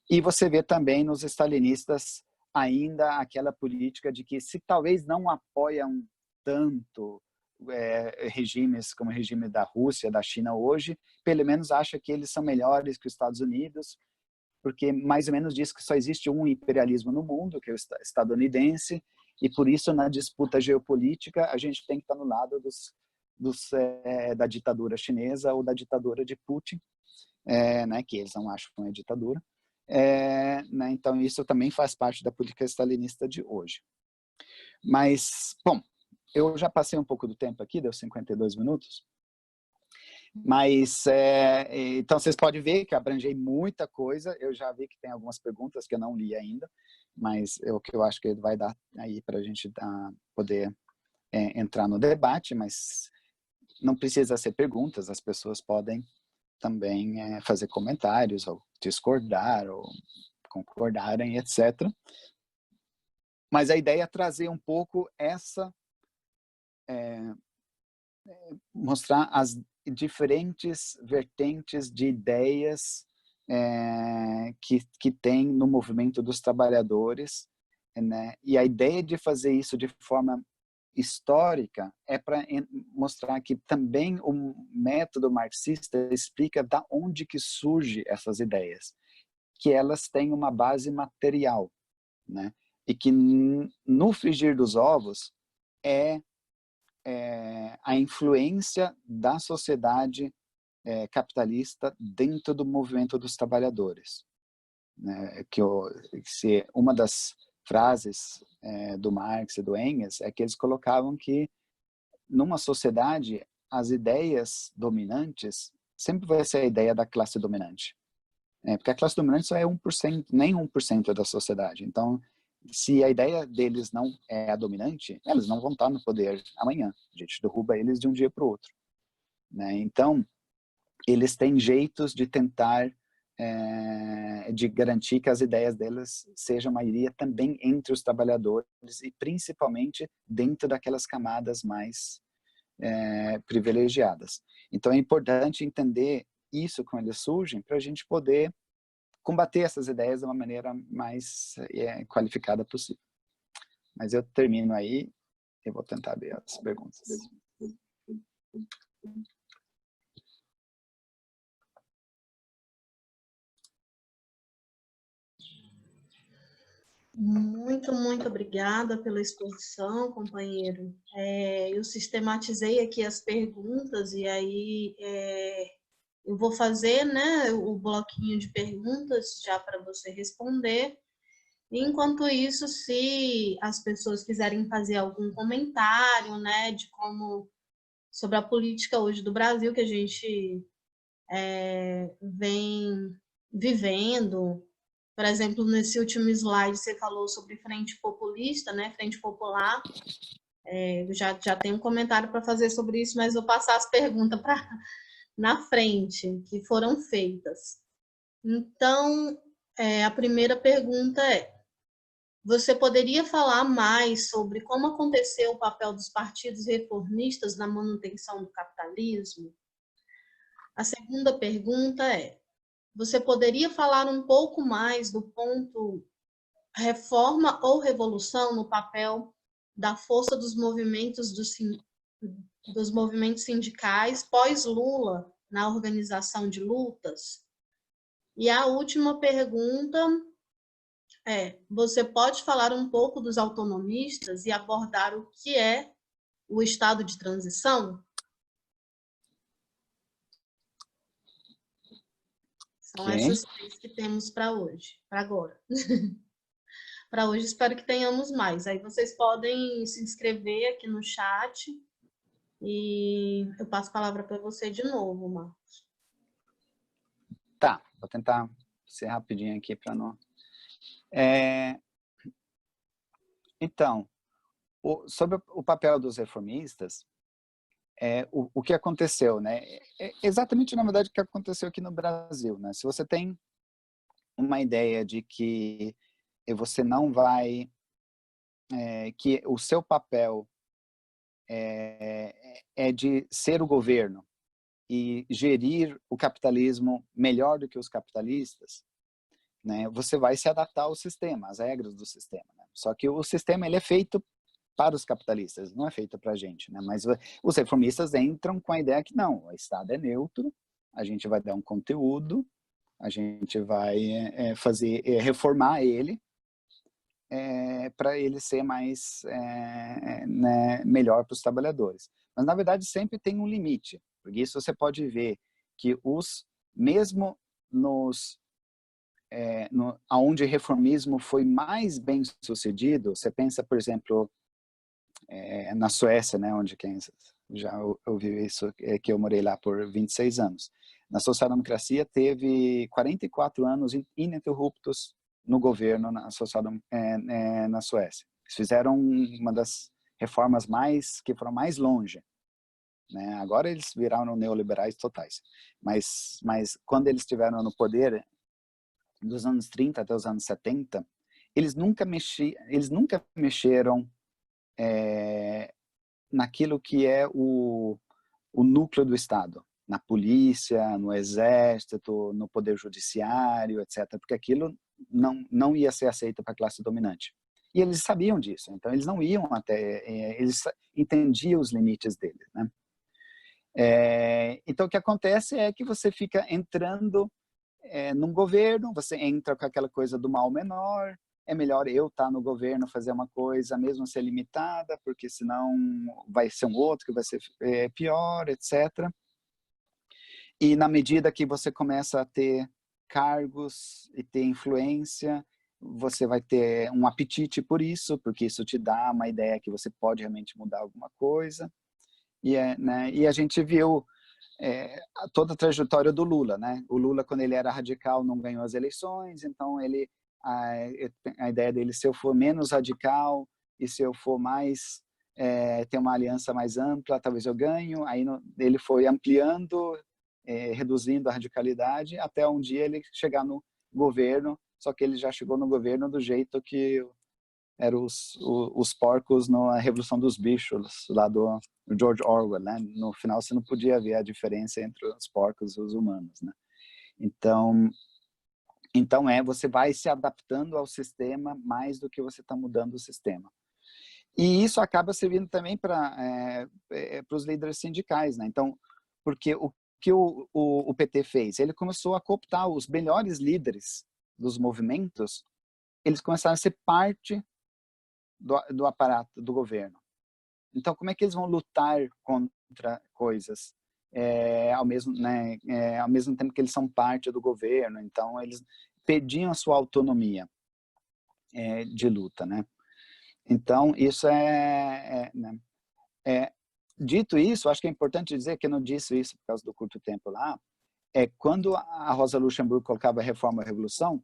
E você vê também nos stalinistas ainda aquela política de que se talvez não apoiam tanto regimes como o regime da Rússia, da China hoje, pelo menos acha que eles são melhores que os Estados Unidos, porque mais ou menos diz que só existe um imperialismo no mundo, que é o estadunidense, e por isso na disputa geopolítica a gente tem que estar no lado da ditadura chinesa ou da ditadura de Putin, né, que eles não acham que é ditadura. Né, então isso também faz parte da política stalinista de hoje. Mas, bom, eu já passei um pouco do tempo aqui, deu 52 minutos, mas então vocês podem ver que eu abrangei muita coisa. Eu já vi que tem algumas perguntas que eu não li ainda, mas o que eu acho que vai dar aí para a gente poder entrar no debate, mas não precisa ser perguntas, as pessoas podem também fazer comentários, ou discordar, ou concordarem, etc. Mas a ideia é trazer um pouco mostrar as diferentes vertentes de ideias que tem no movimento dos trabalhadores, né? E a ideia de fazer isso de forma histórica é para mostrar que também o método marxista explica da onde que surge essas ideias, que elas têm uma base material, né? E que no frigir dos ovos a influência da sociedade capitalista dentro do movimento dos trabalhadores, né? Se uma das frases do Marx e do Engels é que eles colocavam que numa sociedade as ideias dominantes sempre vai ser a ideia da classe dominante, porque a classe dominante só é 1%, nem 1% da sociedade. Então, se a ideia deles não é a dominante, eles não vão estar no poder amanhã. A gente derruba eles de um dia para o outro, né? Então, eles têm jeitos de tentar de garantir que as ideias deles sejam maioria também entre os trabalhadores e principalmente dentro daquelas camadas mais privilegiadas. Então é importante entender isso quando eles surgem para a gente poder combater essas ideias de uma maneira mais qualificada possível. Mas eu termino aí e vou tentar ver as perguntas. Muito obrigada pela exposição, companheiro. Eu sistematizei aqui as perguntas e aí eu vou fazer, né, o bloquinho de perguntas já para você responder. Enquanto isso, se as pessoas quiserem fazer algum comentário, né, de como sobre a política hoje do Brasil que a gente vem vivendo. Por exemplo, nesse último slide você falou sobre frente populista, né, frente popular. Eu já tenho um comentário para fazer sobre isso, mas vou passar as perguntas para na frente que foram feitas. Então, a primeira pergunta é: você poderia falar mais sobre como aconteceu o papel dos partidos reformistas na manutenção do capitalismo? A segunda pergunta é: você poderia falar um pouco mais do ponto reforma ou revolução no papel da força dos movimentos sindicais pós-Lula na organização de lutas? E a última pergunta você pode falar um pouco dos autonomistas e abordar o que é o estado de transição? São Ok. essas três que temos para hoje, para agora. Para hoje, espero que tenhamos mais. Aí vocês podem se inscrever aqui no chat e eu passo a palavra para você de novo, Marcos. Tá, vou tentar ser rapidinho aqui para não... Então, sobre o papel dos reformistas, o que aconteceu, né? Exatamente, na verdade, o que aconteceu aqui no Brasil, né? Se você tem uma ideia de que você não vai... que o seu papel é de ser o governo e gerir o capitalismo melhor do que os capitalistas, né? Você vai se adaptar ao sistema, às regras do sistema, né? Só que o sistema ele é feito para os capitalistas, não é feito para a gente, né? Mas os reformistas entram com a ideia que não, o Estado é neutro, a gente vai dar um conteúdo, a gente vai reformar ele para ele ser mais né, melhor para os trabalhadores. Mas na verdade sempre tem um limite, porque isso você pode ver que mesmo nos aonde o reformismo foi mais bem sucedido, você pensa, por exemplo, na Suécia, né, onde quem já ouviu isso, que eu morei lá por 26 anos. Na social-democracia teve 44 anos ininterruptos no governo na Suécia. Eles fizeram uma das reformas que foram mais longe, né? Agora eles viraram neoliberais totais. Mas quando eles estiveram no poder, dos anos 30 até os anos 70, eles nunca mexeram naquilo que é o núcleo do Estado, na polícia, no exército, no poder judiciário, etc., porque aquilo não ia ser aceito para a classe dominante. E eles sabiam disso, então eles não iam eles entendiam os limites deles, né? Então o que acontece é que você fica entrando num governo, você entra com aquela coisa do mal menor, é melhor eu estar no governo, fazer uma coisa, mesmo ser limitada, porque senão vai ser um outro que vai ser pior, etc. E na medida que você começa a ter cargos e ter influência, você vai ter um apetite por isso, porque isso te dá uma ideia que você pode realmente mudar alguma coisa. Né, e a gente viu toda a trajetória do Lula, né? O Lula, quando ele era radical, não ganhou as eleições, então a ideia dele, se eu for menos radical e se eu for mais ter uma aliança mais ampla, talvez eu ganho. Aí ele foi ampliando, reduzindo a radicalidade, até um dia ele chegar no governo, só que ele já chegou no governo do jeito que eram os porcos na Revolução dos Bichos, lá do George Orwell, né? No final você não podia ver a diferença entre os porcos e os humanos, né? Então você vai se adaptando ao sistema mais do que você está mudando o sistema. E isso acaba servindo também para os líderes sindicais, né? Então, porque o que o PT fez? Ele começou a cooptar os melhores líderes dos movimentos eles começaram a ser parte do aparato do governo. Então, como é que eles vão lutar contra coisas ao mesmo tempo que eles são parte do governo? Então, eles perdiam a sua autonomia de luta, né? Então, isso dito isso, acho que é importante dizer que eu não disse isso por causa do curto tempo lá, quando a Rosa Luxemburgo colocava a reforma e a revolução,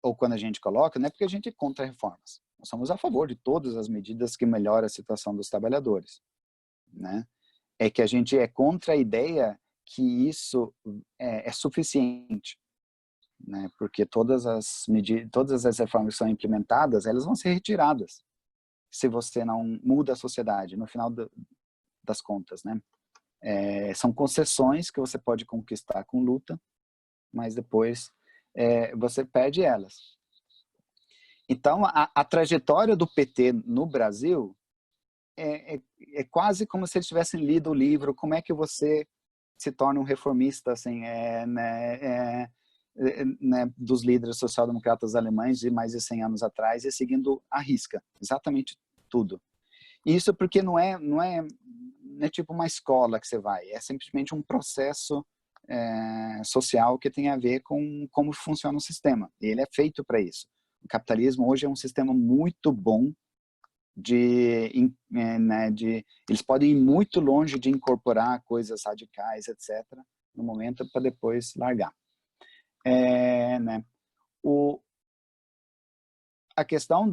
ou quando a gente coloca, não é porque a gente é contra reformas. Nós somos a favor de todas as medidas que melhoram a situação dos trabalhadores, né? É que a gente é contra a ideia que isso é suficiente, né? Porque todas as reformas que são implementadas, elas vão ser retiradas se você não muda a sociedade, no final das contas, né? São concessões que você pode conquistar com luta, mas depois você perde elas. Então, a trajetória do PT no Brasil é quase como se eles tivessem lido o livro Como é que você se torna um reformista, assim, dos líderes social-democratas alemães de mais de 100 anos atrás, e seguindo à risca, exatamente tudo. Isso porque não é tipo uma escola que você vai, é simplesmente um processo social que tem a ver com como funciona o sistema. E ele é feito para isso. O capitalismo hoje é um sistema muito bom eles podem ir muito longe de incorporar coisas radicais, etc., no momento, para depois largar. A questão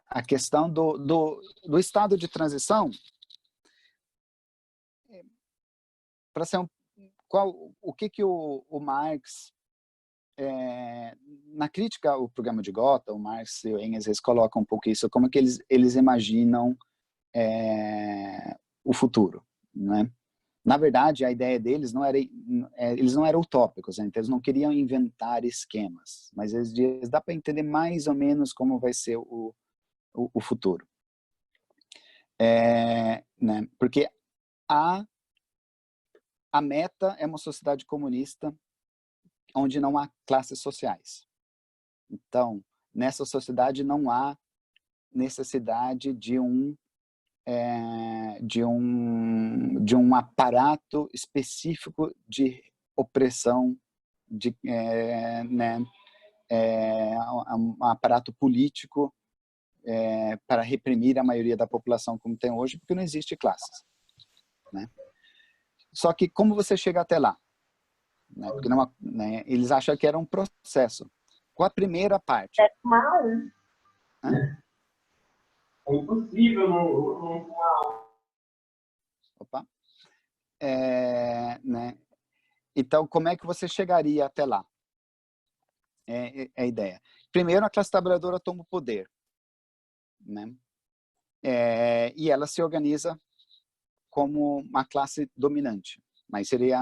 a questão do estado de transição, para ser o que o Marx, na crítica ao programa de Gotha, o Marx e o Engels, eles colocam um pouco isso, como que eles imaginam o futuro, né? Na verdade, a ideia deles eles não eram utópicos, né? Então eles não queriam inventar esquemas, mas eles diziam, dá para entender mais ou menos como vai ser o futuro. Né? Porque a meta é uma sociedade comunista onde não há classes sociais. Então, nessa sociedade não há necessidade de um aparato específico de opressão, um aparato político para reprimir a maioria da população como tem hoje, porque não existe classes, né? Só que como você chega até lá? Né? Porque não, né? Eles acham que era um processo. Com a primeira parte. É impossível não. Opa. Né? Então, como é que você chegaria até lá? É a ideia. Primeiro, a classe trabalhadora toma o poder, né? E ela se organiza como uma classe dominante, mas seria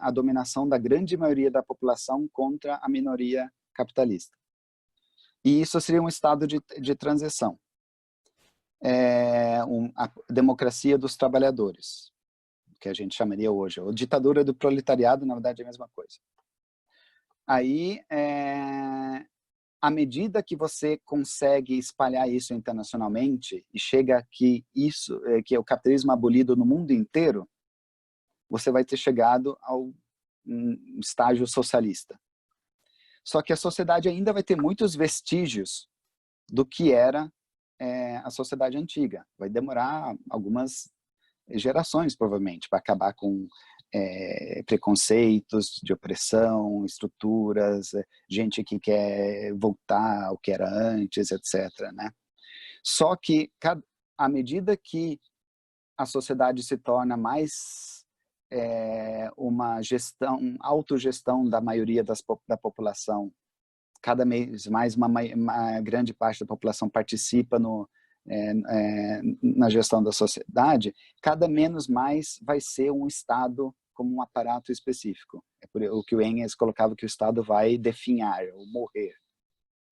a dominação da grande maioria da população contra a minoria capitalista. E isso seria um estado de transição. A democracia dos trabalhadores, que a gente chamaria hoje. A ditadura do proletariado, na verdade, é a mesma coisa. Aí, à medida que você consegue espalhar isso internacionalmente e chega que é o capitalismo abolido no mundo inteiro, você vai ter chegado ao estágio socialista. Só que a sociedade ainda vai ter muitos vestígios do que era a sociedade antiga. Vai demorar algumas gerações, provavelmente, para acabar com preconceitos de opressão, estruturas, gente que quer voltar ao que era antes, etc., né? Só que, à medida que a sociedade se torna mais uma autogestão da maioria da população, cada vez mais uma grande parte da população participa na gestão da sociedade, cada menos mais vai ser um Estado como um aparato específico. É por o que o Engels colocava que o Estado vai definhar, ou morrer.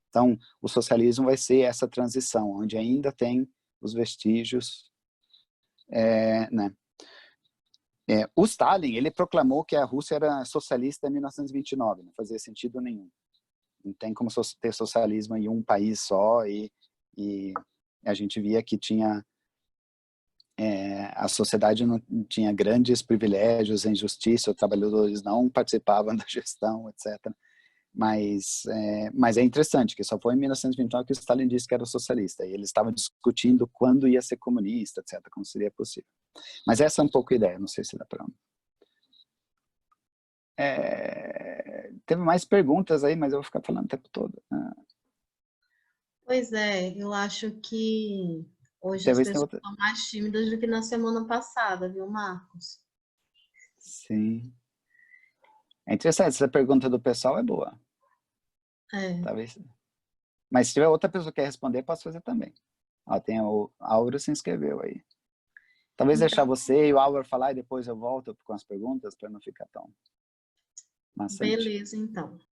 Então, o socialismo vai ser essa transição, onde ainda tem os vestígios, né? O Stalin, ele proclamou que a Rússia era socialista em 1929, não fazia sentido nenhum. Não tem como ter socialismo em um país só, e a gente via que tinha a sociedade não tinha grandes privilégios, injustiça, os trabalhadores não participavam da gestão, etc. Mas é interessante que só foi em 1929 que o Stalin disse que era socialista, e eles estavam discutindo quando ia ser comunista, etc., como seria possível. Mas essa é um pouco a ideia, não sei se dá para... teve mais perguntas aí, mas eu vou ficar falando o tempo todo. Pois é, eu acho que hoje as Talvez tenha pessoas outra... estão mais tímidas do que na semana passada, viu, Marcos? Sim. É interessante, essa pergunta do pessoal é boa. É, Talvez. Mas se tiver outra pessoa que quer responder, posso fazer também. Ó, tem o Auro se inscreveu aí. Talvez deixar você e o Álvaro falar e depois eu volto com as perguntas para não ficar tão maçante. beleza, então.